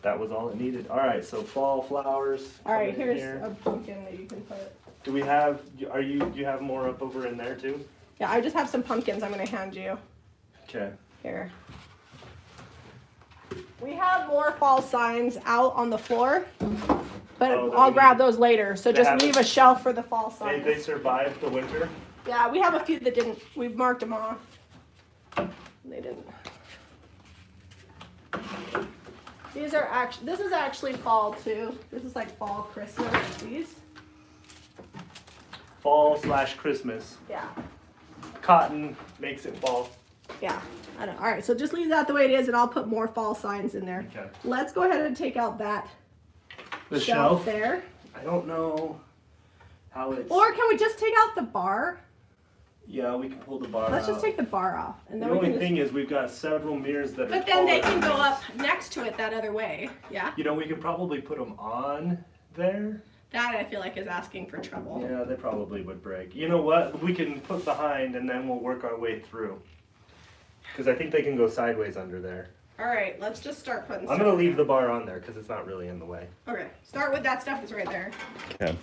That was all it needed. Alright, so fall flowers. All right. coming in Here's here. a pumpkin that you can put. Do we have, do you have more up over in there too? Yeah, I just have some pumpkins. I'm going to hand you. Okay. Here. We have more fall signs out on the floor, but Oh, that I'll we grab need- those later. So They just have leave it. a shelf for the fall They signs. survived the winter? Yeah, we have a few that didn't. We've marked them off. They didn't. These are actually. This is actually fall too. This is like fall Christmas. These. Fall/Christmas. Yeah. Cotton makes it fall. Yeah, I don't. All right, so just leave that the way it is, and I'll put more fall signs in there. Okay. Let's go ahead and take out that The shelf shelf? there. I don't know how it's. Or can we just take out the bar? Yeah, we can pull the bar Let's out. just take the bar off, and The then we only can. thing is we've got several mirrors that are. But then they taller can than go these. up next to it that other way. Yeah. You know, we could probably put them on there. That I feel like is asking for trouble. Yeah, they probably would break. You know what? We can put behind and then we'll work our way through. Because I think they can go sideways under there. All right, let's just start putting. I'm going to leave the bar on there because it's not really in the way. Okay, start with that stuff that's right there. Okay.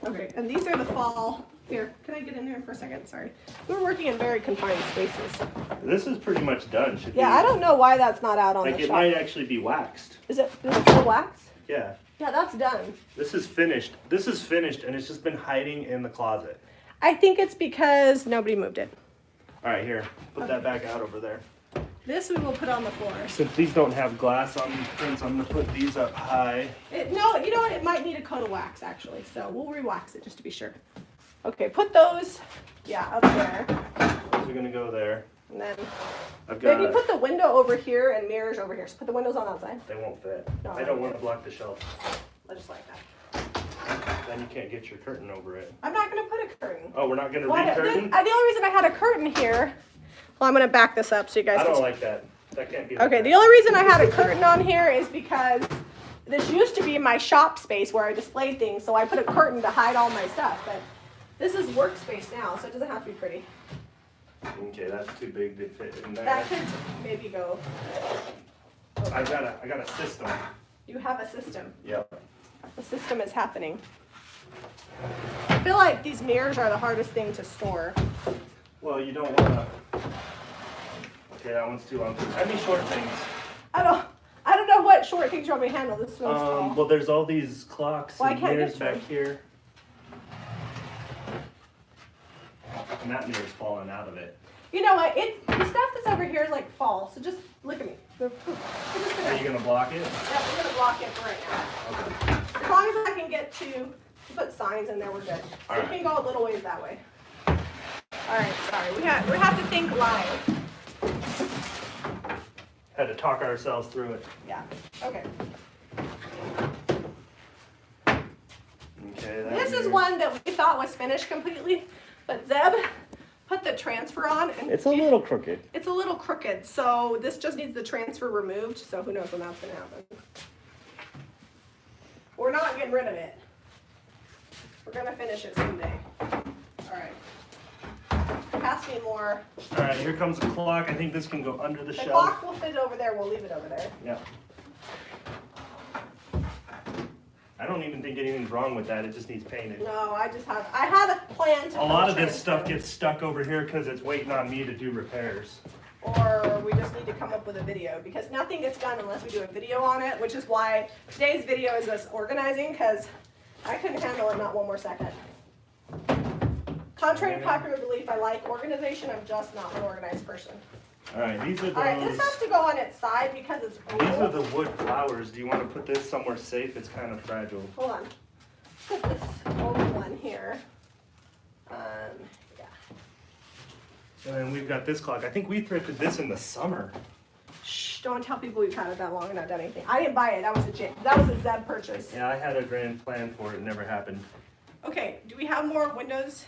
Okay, and these are the fall. Here, can I get in there for a second? Sorry. We're working in very confined spaces. This is pretty much done. Should Yeah, be, I don't know why that's not out on Like the it shop. might actually be waxed. Is it full wax? Yeah. Yeah, that's done. This is finished. This is finished and it's just been hiding in the closet. I think it's because nobody moved it. All right, here. Put that back out over there. This we will put on the floor. Since these don't have glass on these prints, I'm going to put these up high. No, you know what? It might need a coat of wax actually, so we'll re-wax it just to be sure. Okay, put those, yeah, up there, Those are going to go there. and then I've got. maybe put the window over here and mirrors over here. So put the windows on outside. They won't fit. No, I don't want to block the shelf. I just like that. Then you can't get your curtain over it. I'm not gonna put a curtain. Oh, we're not going to Why, re-curtain? the only reason I had a curtain here. Well, I'm gonna back this up so you guys. I can don't see. like that. That can't be. Okay, the only reason I had a curtain on here is because this used to be my shop space where I displayed things, so I put a curtain to hide all my stuff. But this is workspace now, so it doesn't have to be pretty. Okay, that's too big to fit in there. That could maybe go. I got a system. You have a system. Yep. The system is happening. I feel like these mirrors are the hardest thing to store. Well, you don't want to. Okay, that one's too long. How many short things? I don't know what short things you want me to handle. This one's tall. Well, there's all these clocks Well, I and can't mirrors get back to here. And that mirror's falling out of it. You know what? The stuff that's over here is like fall. So just look at me. We're just Are gonna, you going to block it? yeah, we're gonna block it for right now. Okay. As long as I can get to put signs in there, we're good. All We right. can go a little ways that way. All right, sorry. We have to think live. Had to talk ourselves through it. Yeah. Okay. Okay. That This is mirror- one that we thought was finished completely, but Zeb put the transfer on, and It's a little crooked. it's a little crooked. So this just needs the transfer removed. So who knows when that's gonna happen. We're not getting rid of it. We're gonna finish it someday. All right. Pass me more. All right, here comes the clock. I think this can go under the The shelf. clock will fit over there. We'll leave it over there. Yeah. I don't even think anything's wrong with that. It just needs painted. No, I had a plan to. A lot of put this stuff transfer. gets stuck over here because it's waiting on me to do repairs. Or we just need to come up with a video because nothing gets done unless we do a video on it, which is why today's video is us organizing because I couldn't handle it not one more second. Contrary to popular belief, I like organization. I'm just not an organized person. All right, these are All right, this those. has to go on its side because it's These are old. the wood flowers. Do you want to put this somewhere safe? It's kind of fragile. Hold on. Put this old one here. Yeah. And then we've got this clock. I think we thrifted this in the summer. Shh, don't tell people we've had it that long and not done anything. I didn't buy it. That was a Zeb purchase. Yeah, I had a grand plan for it. It never happened. Okay, do we have more windows?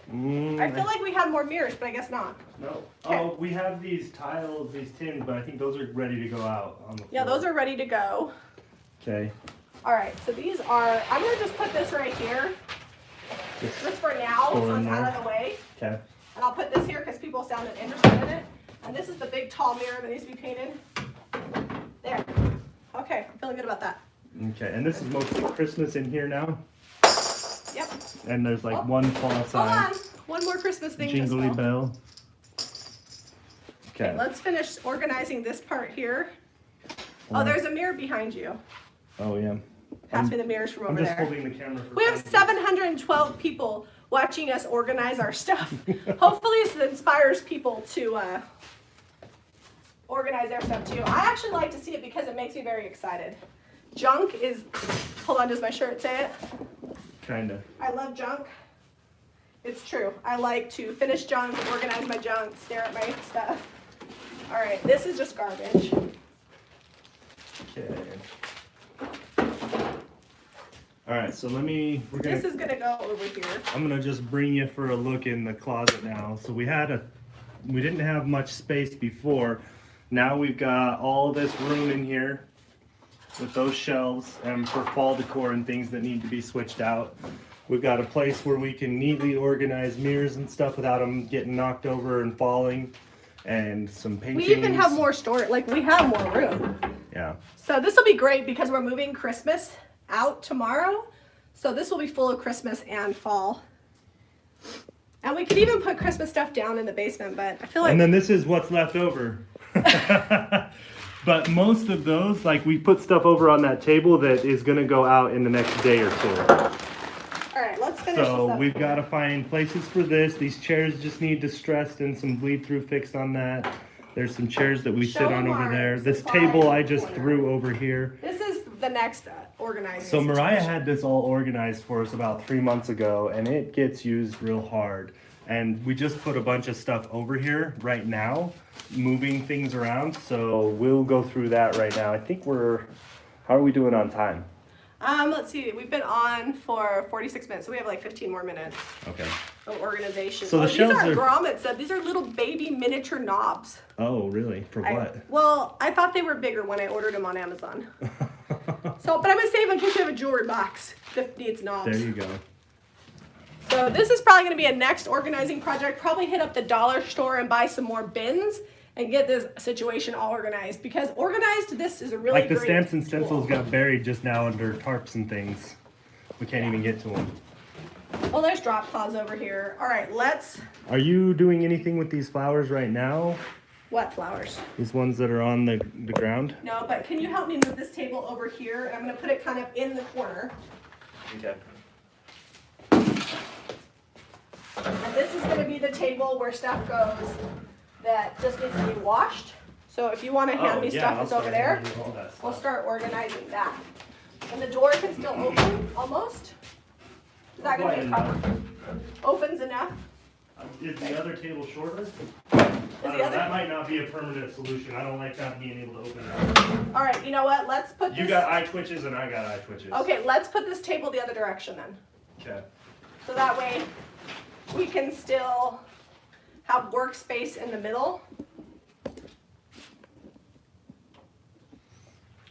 I Mm, feel like we had more mirrors, but I guess not. no. Okay. Oh, we have these tiles, these tins, but I think those are ready to go out on the floor. Yeah, those are ready to go. Okay. All right, so these are, I'm gonna just put this right here, Just just for now, Store so in it's out there. of the way. okay. And I'll put this here because people sounded interested in it. And this is the big tall mirror that needs to be painted. There. Okay, I'm feeling good about that. Okay, and this is mostly Christmas in here now. Yep. And there's like Oh, one fall Hold sign. on, one more Christmas thing just Jingly fell. bell. Okay. Let's finish organizing this part here. Oh, there's a mirror behind you. Oh yeah. Pass me the mirrors from I'm over just there. holding the camera for. We have 712 people watching us organize our stuff. Hopefully this inspires people to organize their stuff too. I actually like to see it because it makes me very excited. Junk is, hold on, does my shirt say it? Kinda. I love junk. It's true. I like to finish junk, organize my junk, stare at my stuff. All right, this is just garbage. Okay. All right, so This is gonna go over here. I'm gonna just bring you for a look in the closet now. So we didn't have much space before. Now we've got all this room in here with those shelves and for fall decor and things that need to be switched out. We've got a place where we can neatly organize mirrors and stuff without them getting knocked over and falling, and some paintings. We even have more storage, like we have more room. Yeah. So this will be great because we're moving Christmas out tomorrow. So this will be full of Christmas and fall. And we could even put Christmas stuff down in the basement, but I feel like... And then this is what's left over. But most of those, like we put stuff over on that table that is gonna go out in the next day or two. All right, let's finish this So up. we've got to find places for this. These chairs just need distressed and some bleed through fixed on that. There's some chairs that we sit on over there. This table I just threw over here. This is the next organizing. So Mariah situation. had this all organized for us about 3 months ago, and it gets used real hard. And we just put a bunch of stuff over here right now, moving things around. So we'll go through that right now. I think how are we doing on time? Let's see. We've been on for 46 minutes, so we have like 15 more minutes Okay. of organization. So the these shelves are are- grommets. So these are little baby miniature knobs. Oh, really? For what? Well, I thought they were bigger when I ordered them on Amazon. So, but I'm gonna save them in case you have a jewelry box that needs knobs. There you go. So this is probably gonna be a next organizing project. Probably hit up the dollar store and buy some more bins and get this situation all organized, because organized, this is a really Like the great stamps and tool. stencils got buried just now under tarps and things. We can't even get to them. Well, there's drop cloths over here. All right, Are you doing anything with these flowers right now? what flowers? These ones that are on the ground? No, but can you help me move this table over here? And I'm gonna put it kind of in the corner. Okay. And this is gonna be the table where stuff goes that just needs to be washed. So if you wanna hand me stuff that's over there, we'll start organizing that. And the door can still open, almost. Is that gonna be a problem? Opens enough? Is the other table shorter? other- That might not be a permanent solution. I don't like not being able to open it. All right, you know what? Let's put this. You got eye twitches and I got eye twitches. Okay, let's put this table the other direction then. Okay. So that way we can still have workspace in the middle.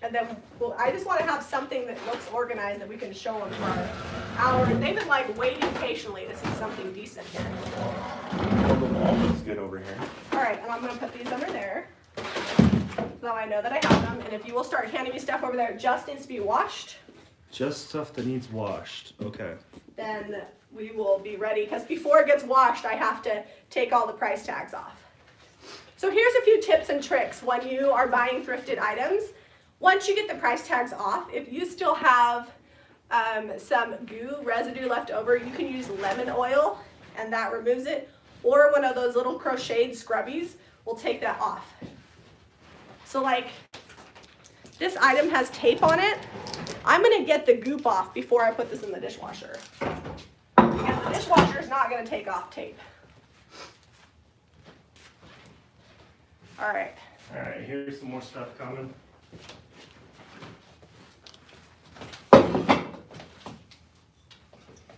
And then I just want to have something that looks organized that we can show them for our hour. They've been like waiting patiently to see something decent here. Well, the wall looks good over here. All right, and I'm going to put these under there. So I know that I have them. And if you will start handing me stuff over there, it just needs to be washed. Just stuff that needs washed. Okay. Then we will be ready, because before it gets washed, I have to take all the price tags off. So here's a few tips and tricks when you are buying thrifted items. Once you get the price tags off, if you still have some goo residue left over, you can use lemon oil and that removes it, or one of those little crocheted scrubbies will take that off. So like this item has tape on it. I'm gonna get the goop off before I put this in the dishwasher, because the dishwasher is not gonna take off tape. All right. All right, here's some more stuff coming.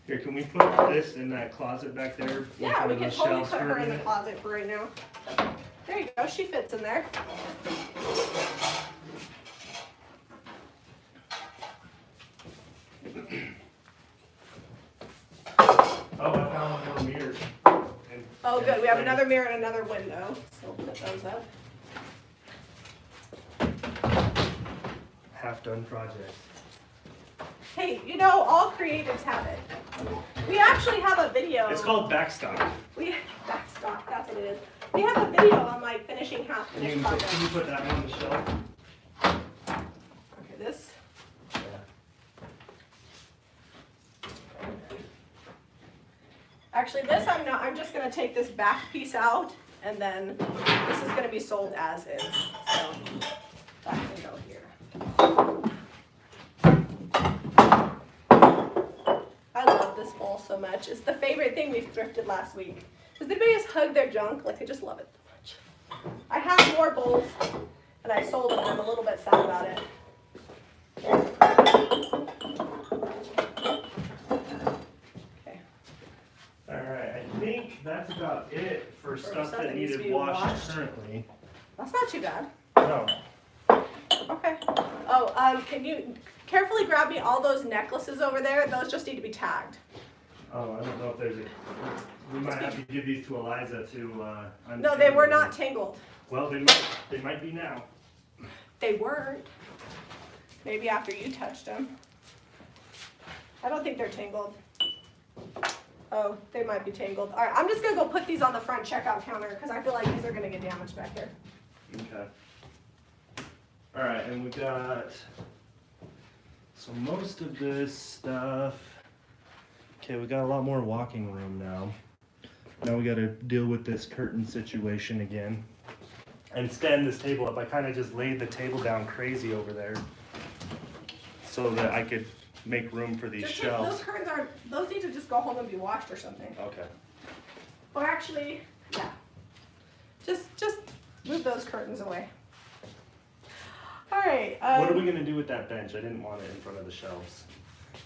Here, can we put this in that closet back there? Yeah, we One can of those totally shelves put for a her in the minute? closet for right now. There you go, she fits in there. Oh, I found one more mirror. And- Oh, good, we have another mirror and another window, so we'll put those up. Half-done project. Hey, you know, all creatives have it. We actually have a video. It's called backstop. Backstop, that's what it is. We have a video on like finishing half Can finished you projects. put that one on the shelf? Okay, this. Yeah. Actually, this I'm just gonna take this back piece out, and then this is gonna be sold as is. So that can go here. I love this bowl so so much. It's the favorite thing we've thrifted last week. Does anybody just hug their junk? Like, they just love it so much. I have more bowls, and I sold them, and I'm a little bit sad about it. Okay. Alright, I think that's about it for stuff that needs to needed be washed currently. That's not too bad. No. Okay. Oh, can you carefully grab me all those necklaces over there? Those just need to be tagged. Oh, I don't know if there's a... We might have to give these to Eliza to No, they were not tangled. Well, they might be now. They weren't. Maybe after you touched them. I don't think they're tangled. Oh, they might be tangled. All right, I'm just gonna go put these on the front checkout counter because I feel like these are gonna get damaged back here. Okay. All right, and we got, so most of this stuff, okay, we got a lot more walking room now. Now we got to deal with this curtain situation again. And stand this table up. I kind of just laid the table down crazy over there so that I could make room for these shelves. Those curtains those need to just go home and be washed or something. Okay. Or actually, yeah. Just move those curtains away. All right. What are we going to do with that bench? I didn't want it in front of the shelves.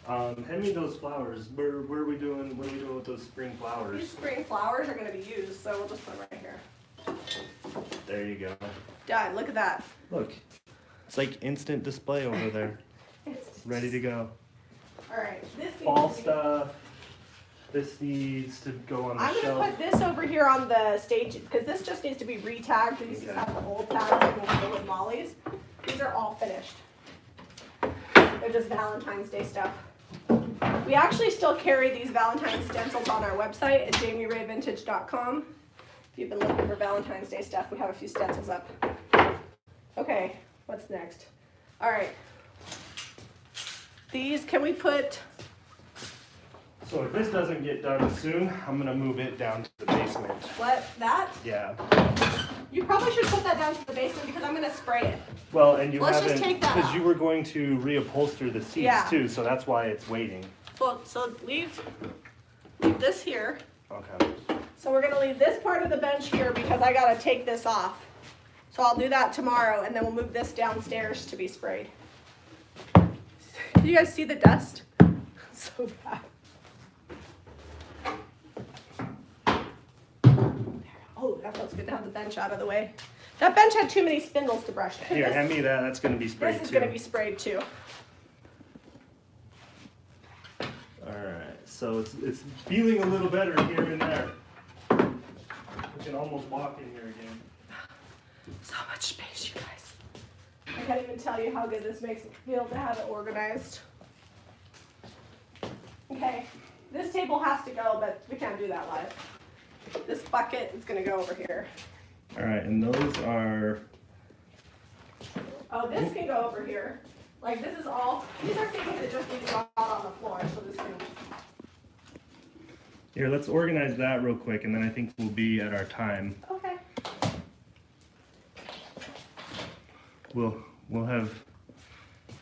Hand me those flowers. What are we doing with those spring flowers? These spring flowers are going to be used, so we'll just put them right here. There you go. Done. Look at that. Look, it's like instant display over there. Ready to go. All right. This Fall stuff. This needs to go on the I'm shelf. going to put this over here on the stage because this just needs to be re-tagged. These just have the old tags and the with Molly's. These are all finished. They're just Valentine's Day stuff. We actually still carry these Valentine's stencils on our website at jamirayvintage.com. If you've been looking for Valentine's Day stuff, we have a few stencils up. Okay, what's next? All right. These, can we put... So if this doesn't get done soon, I'm gonna move it down to the basement. What, that? Yeah. You probably should put that down to the basement because I'm gonna spray it. Well, and you Let's just haven't, take that because out. you were going to reupholster the seats Yeah. too, so that's why it's waiting. Well, so leave this here. Okay. So we're gonna leave this part of the bench here because I gotta take this off. So I'll do that tomorrow and then we'll move this downstairs to be sprayed. Can you guys see the dust? So bad. Oh, that feels good to have the bench out of the way. That bench had too many spindles to brush. Here, hand me that. That's gonna be sprayed too. This is gonna be sprayed too. Alright, so it's feeling a little better here and there. We can almost walk in here again. So much space, you guys. I can't even tell you how good this makes me feel to have it organized. Okay, this table has to go, but we can't do that live. This bucket is gonna go over here. Alright, and those are... Oh, this can go over here. Like this is all, these are things that just need to go out on the floor, so this can... Here, let's organize that real quick, and then I think we'll be at our time. Okay. We'll have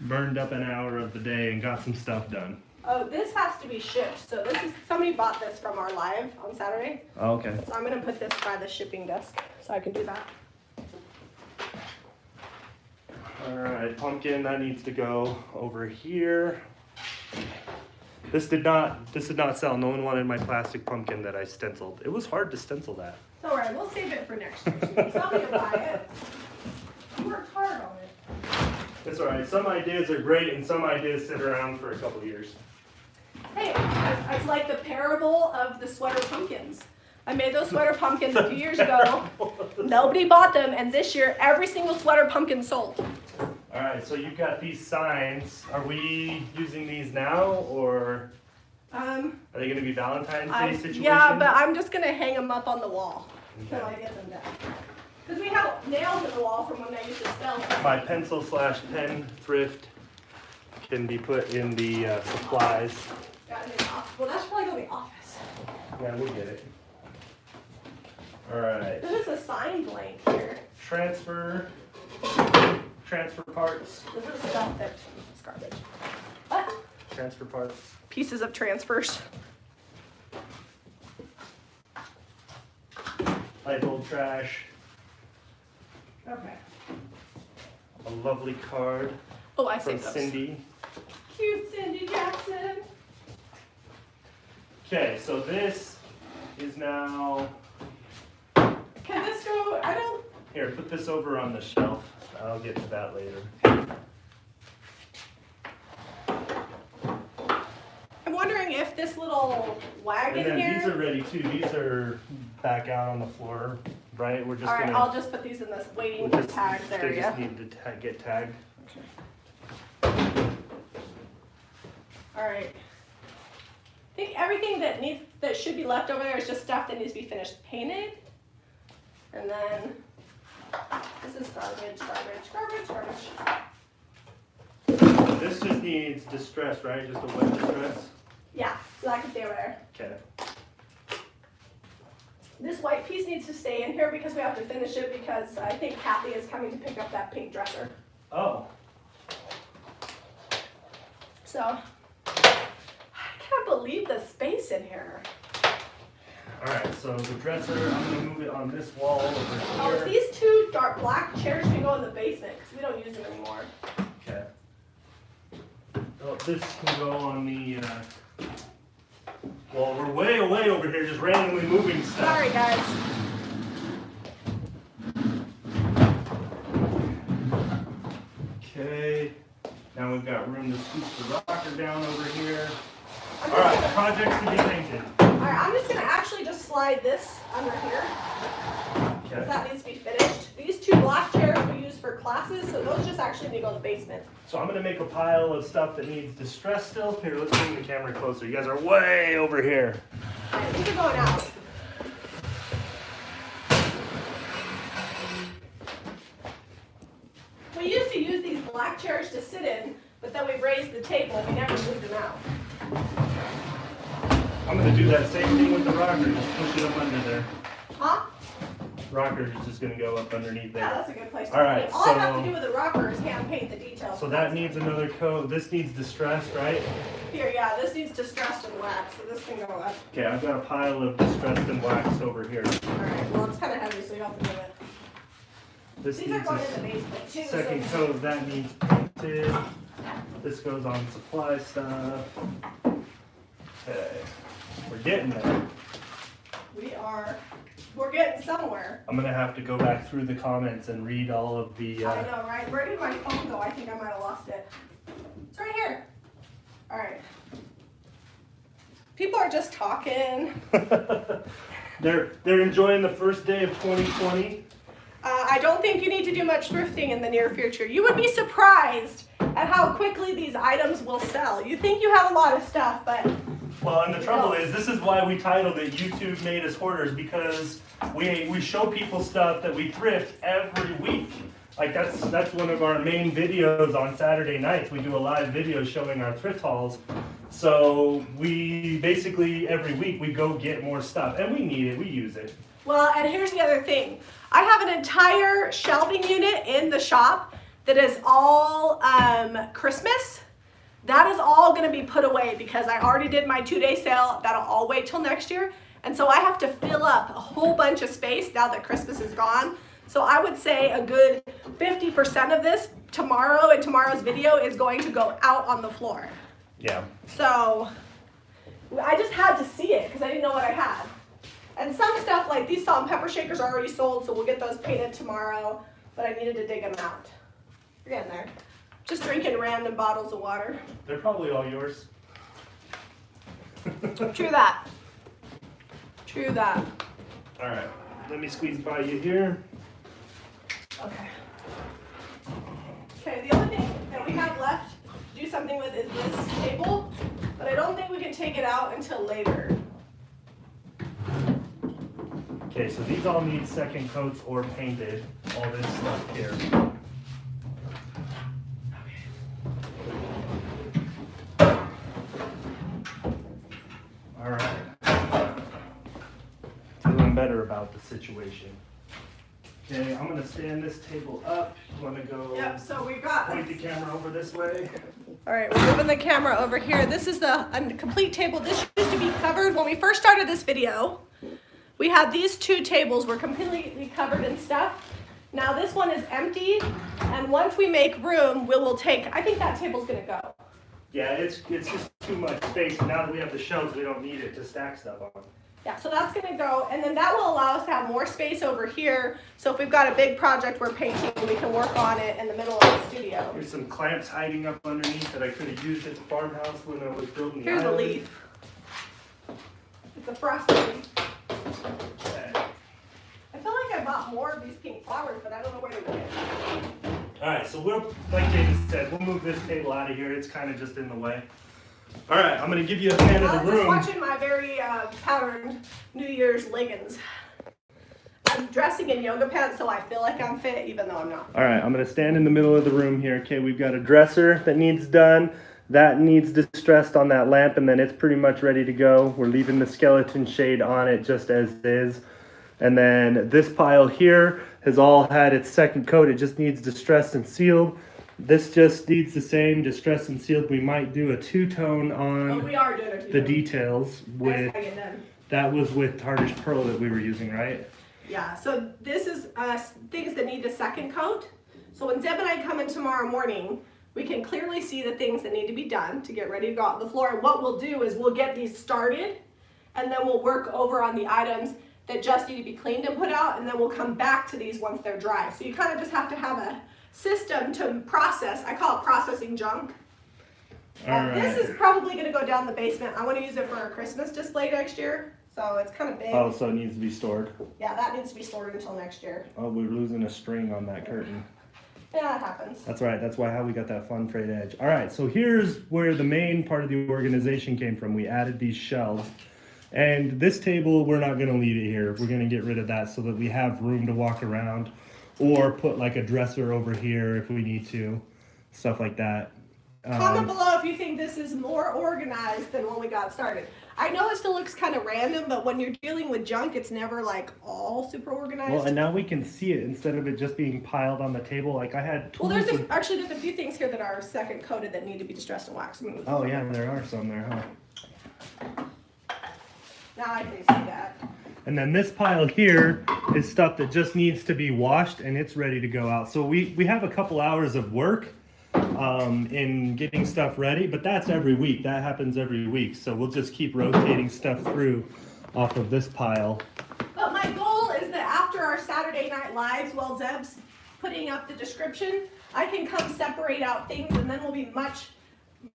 burned up an hour of the day and got some stuff done. Oh, this has to be shipped. So this is, somebody bought this from our live on Saturday. Oh, okay. So I'm gonna put this by the shipping desk so I can do that. Alright, pumpkin, that needs to go over here. This did not sell. No one wanted my plastic pumpkin that I stenciled. It was hard to stencil that. Don't worry, we'll save it for next year. Somebody will buy it. You worked hard on it. It's alright. Some ideas are great and some ideas sit around for a couple years. Hey, it's like the parable of the sweater pumpkins. I made those sweater pumpkins a few years ago. Nobody bought them, and this year every single sweater pumpkin sold. Alright, so you've got these signs. Are we using these now, or are they going to be Valentine's Day situations? Yeah, but I'm just gonna hang them up on the wall until I get them down. Because we have nails in the wall from when I used to sell them. My pencil/pen thrift can be put in the supplies. Got it in the office. Well, that's probably going to the office. Yeah, we'll get it. Alright. This is a sign blank here. Transfer parts. This is stuff that this is garbage. What? Transfer parts. Pieces of transfers. Light bulb trash. Okay. A lovely card Oh, I from saved those. Cindy. Cute Cindy Jackson. Okay, so this is now. Can this go? I don't. Here, put this over on the shelf. I'll get to that later. I'm wondering if this little wagon And then here. these are ready too. These are back out on the floor, right? We're just All right, gonna. I'll just put these in this waiting we'll for just- tags They area. just need to get tagged. All right. I think everything that should be left over there is just stuff that needs to be finished painted. And then this is garbage, garbage, garbage, garbage. This just needs distress, right? Just a wet distress. Yeah, so that can stay over there. Okay. This white piece needs to stay in here because we have to finish it because I think Kathy is coming to pick up that pink dresser. Oh. So, I can't believe the space in here. All right. So the dresser, I'm gonna move it on this wall over Oh, here. these two dark black chairs can go in the basement because we don't use them anymore. Okay. Oh, this can go on the. Well, we're way away over here, just randomly moving stuff. Sorry, guys. Okay. Now we've got room to scoop the rocker down over here. I'm All just right, gonna- projects to be painted. Alright, I'm just gonna actually just slide this under here. Okay. Because that needs to be finished. These two black chairs we use for classes, so those just actually need to go in the basement. So I'm gonna make a pile of stuff that needs distress still. Here, let's bring the camera closer. You guys are way over here. Alright, these are going out. We used to use these black chairs to sit in, but then we raised the table and we never moved them out. I'm gonna do that same thing with the rocker. Just push it up under there. Huh? Rocker is just gonna go up underneath Yeah, there. that's a good place to All put right, it. All I have so- to do with the rocker is hand paint the details. So that needs another coat. This needs distressed, right? Here, yeah, this needs distressed and waxed, so this can go up. Okay, I've got a pile of distressed and waxed over here. Alright, well, it's kind of heavy, so you have to move it. This These are needs going a in the basement too. second so coat. That needs painted. This goes on supply stuff. Okay, we're getting there. we're getting somewhere. I'm gonna have to go back through the comments and read all of the. I know, right? Where did my phone go? I think I might have lost it. It's right here. All right. People are just talking. They're enjoying the first day of 2020. I don't think you need to do much thrifting in the near future. You would be surprised at how quickly these items will sell. You think you have a lot of stuff, but Well, and the trouble is, this is why we titled it "YouTube Made Us Hoarders," because we show people stuff that we thrift every week. Like that's one of our main videos on Saturday nights. We do a live video showing our thrift hauls. So we basically every week we go get more stuff, and we need it. We use it. well, and here's the other thing. I have an entire shelving unit in the shop that is all Christmas. That is all going to be put away because I already did my 2-day sale. That'll all wait till next year. And so I have to fill up a whole bunch of space now that Christmas is gone. So I would say a good 50% of this tomorrow in tomorrow's video is going to go out on the floor. Yeah. So I just had to see it because I didn't know what I had. And some stuff like these salt and pepper shakers are already sold, so we'll get those painted tomorrow, but I needed to dig them out. You're getting there. Just drinking random bottles of water. They're probably all yours. True that. True that. All right. Let me squeeze by you here. Okay. Okay, the only thing that we have left to do something with is this table, but I don't think we can take it out until later. Okay, so these all need second coats or painted. All this stuff here. All right. Feeling better about the situation. Okay, I'm gonna stand this table up. You wanna go Yep, so we've got. point the camera over this way? All right, we're moving the camera over here. This is the complete table. This used to be covered when we first started this video. we had these 2 tables were completely covered in stuff. Now this one is empty, and once we make room, we will take, I think that table's gonna go. Yeah, it's just too much space. Now that we have the shelves, we don't need it to stack stuff on. Yeah, so that's gonna go, and then that will allow us to have more space over here. So if we've got a big project we're painting, we can work on it in the middle of the studio. There's some clamps hiding up underneath that I could have used at the farmhouse when I was building the Here's a island. leaf. It's a frosted leaf. Okay. I feel like I bought more of these pink flowers, but I don't know where they went. All right, so we'll, like Jamie said, we'll move this table out of here. It's kind of just in the way. All right, I'm gonna give you a pan of the I'm room. just watching my very patterned New Year's leggings. I'm dressing in yoga pants, so I feel like I'm fit, even though I'm not. All right, I'm gonna stand in the middle of the room here. Okay, we've got a dresser that needs done. That needs distressed on that lamp, and then it's pretty much ready to go. We're leaving the skeleton shade on it just as is. And then this pile here has all had its second coat. It just needs distressed and sealed. This just needs the same, distressed and sealed. We might do a 2-tone on We are doing it. the details with, That's how I get done. that was with Hoarders Pearl that we were using, right? Yeah, so this is things that need a second coat. So when Zeb and I come in tomorrow morning, we can clearly see the things that need to be done to get ready to go out on the floor. And what we'll do is we'll get these started, and then we'll work over on the items that just need to be cleaned and put out, and then we'll come back to these once they're dry. So you kind of just have to have a system to process. I call it processing junk. This is probably going to go down the basement. I want to use it for a Christmas display next year. So it's kind of big. Oh, so it needs to be stored. Yeah, that needs to be stored until next year. Oh, we're losing a string on that curtain. Yeah, it happens. That's right. That's how we got that fun frayed edge. All right, so here's where the main part of the organization came from. We added these shelves. And this table, we're not going to leave it here. We're going to get rid of that so that we have room to walk around, or put like a dresser over here if we need to, stuff like that. Comment below if you think this is more organized than when we got started. I know it still looks kind of random, but when you're dealing with junk, it's never like all super organized. Well, and now we can see it instead of it just being piled on the table. Like I had tools. Well, there's a few things here that are second coated that need to be distressed and waxed. Oh yeah, there are some there, huh? Now I can see that. And then this pile here is stuff that just needs to be washed and it's ready to go out. So we have a couple hours of work in getting stuff ready, but that's every week. That happens every week. So we'll just keep rotating stuff through off of this pile. But my goal is that after our Saturday Night Lives, while Zeb's putting up the description, I can come separate out things, and then we'll be much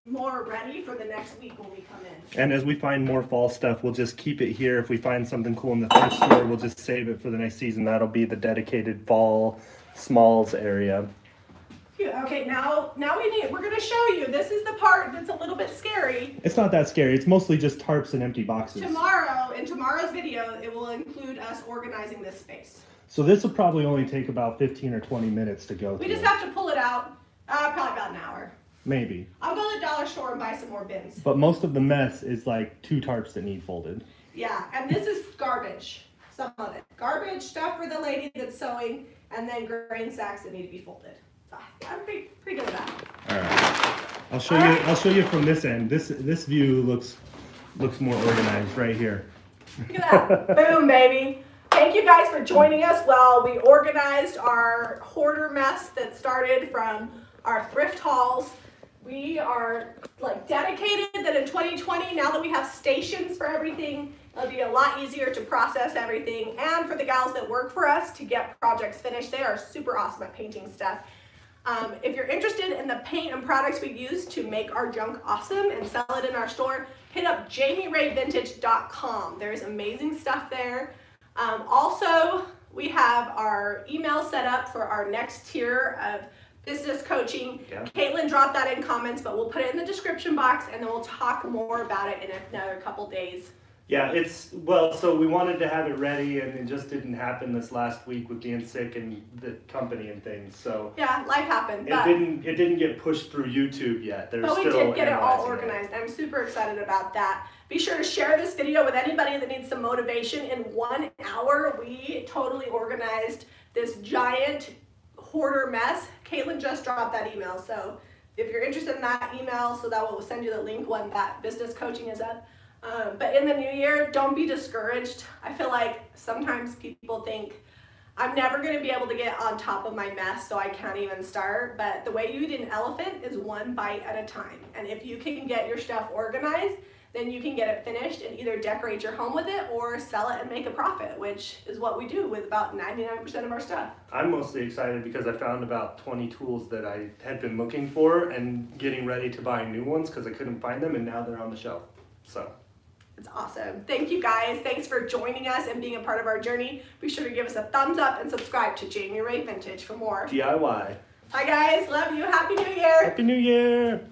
more ready for the next week when we come in. And as we find more fall stuff, we'll just keep it here. If we find something cool in the thrift store, we'll just save it for the next season. That'll be the dedicated fall smalls area. Okay, now we're going to show you. This is the part that's a little bit scary. It's not that scary. It's mostly just tarps and empty boxes. Tomorrow, in tomorrow's video, it will include us organizing this space. So this will probably only take about 15 or 20 minutes to go through. We just have to pull it out, probably about an hour. Maybe. I'll go to the dollar store and buy some more bins. But most of the mess is like 2 tarps that need folded. Yeah, and this is garbage, some of it. Garbage stuff for the lady that's sewing, and then grain sacks that need to be folded. So I'm pretty good at that. All right. I'll show you from this end. This view looks more organized right here. Look at that. Boom, baby. Thank you guys for joining us while we organized our hoarder mess that started from our thrift hauls. We are like dedicated that in 2020, now that we have stations for everything, it'll be a lot easier to process everything, and for the gals that work for us to get projects finished. They are super awesome at painting stuff. If you're interested in the paint and products we use to make our junk awesome and sell it in our store, hit up JamiRayVintage.com. There's amazing stuff there. Also, we have our email set up for our next tier of business coaching. Yeah. Caitlin dropped that in comments, but we'll put it in the description box, and then we'll talk more about it in another couple days. Yeah, so we wanted to have it ready, and it just didn't happen this last week with being sick and the company and things. So yeah, life happened. It didn't get pushed through YouTube yet. But we did get it all organized. I'm super excited about that. Be sure to share this video with anybody that needs some motivation. In 1 hour, we totally organized this giant hoarder mess. Caitlin just dropped that email, so if you're interested in that email, so that will send you the link when that business coaching is up. But in the new year, don't be discouraged. I feel like sometimes people think, I'm never going to be able to get on top of my mess, so I can't even start. But the way you eat an elephant is one bite at a time. And if you can get your stuff organized, then you can get it finished and either decorate your home with it or sell it and make a profit, which is what we do with about 99% of our stuff. I'm mostly excited because I found about 20 tools that I had been looking for and getting ready to buy new ones because I couldn't find them, and now they're on the shelf. So it's awesome. Thank you guys. Thanks for joining us and being a part of our journey. Be sure to give us a thumbs up and subscribe to Jami Ray Vintage for more DIY. Bye guys. Love you. Happy New Year. Happy New Year.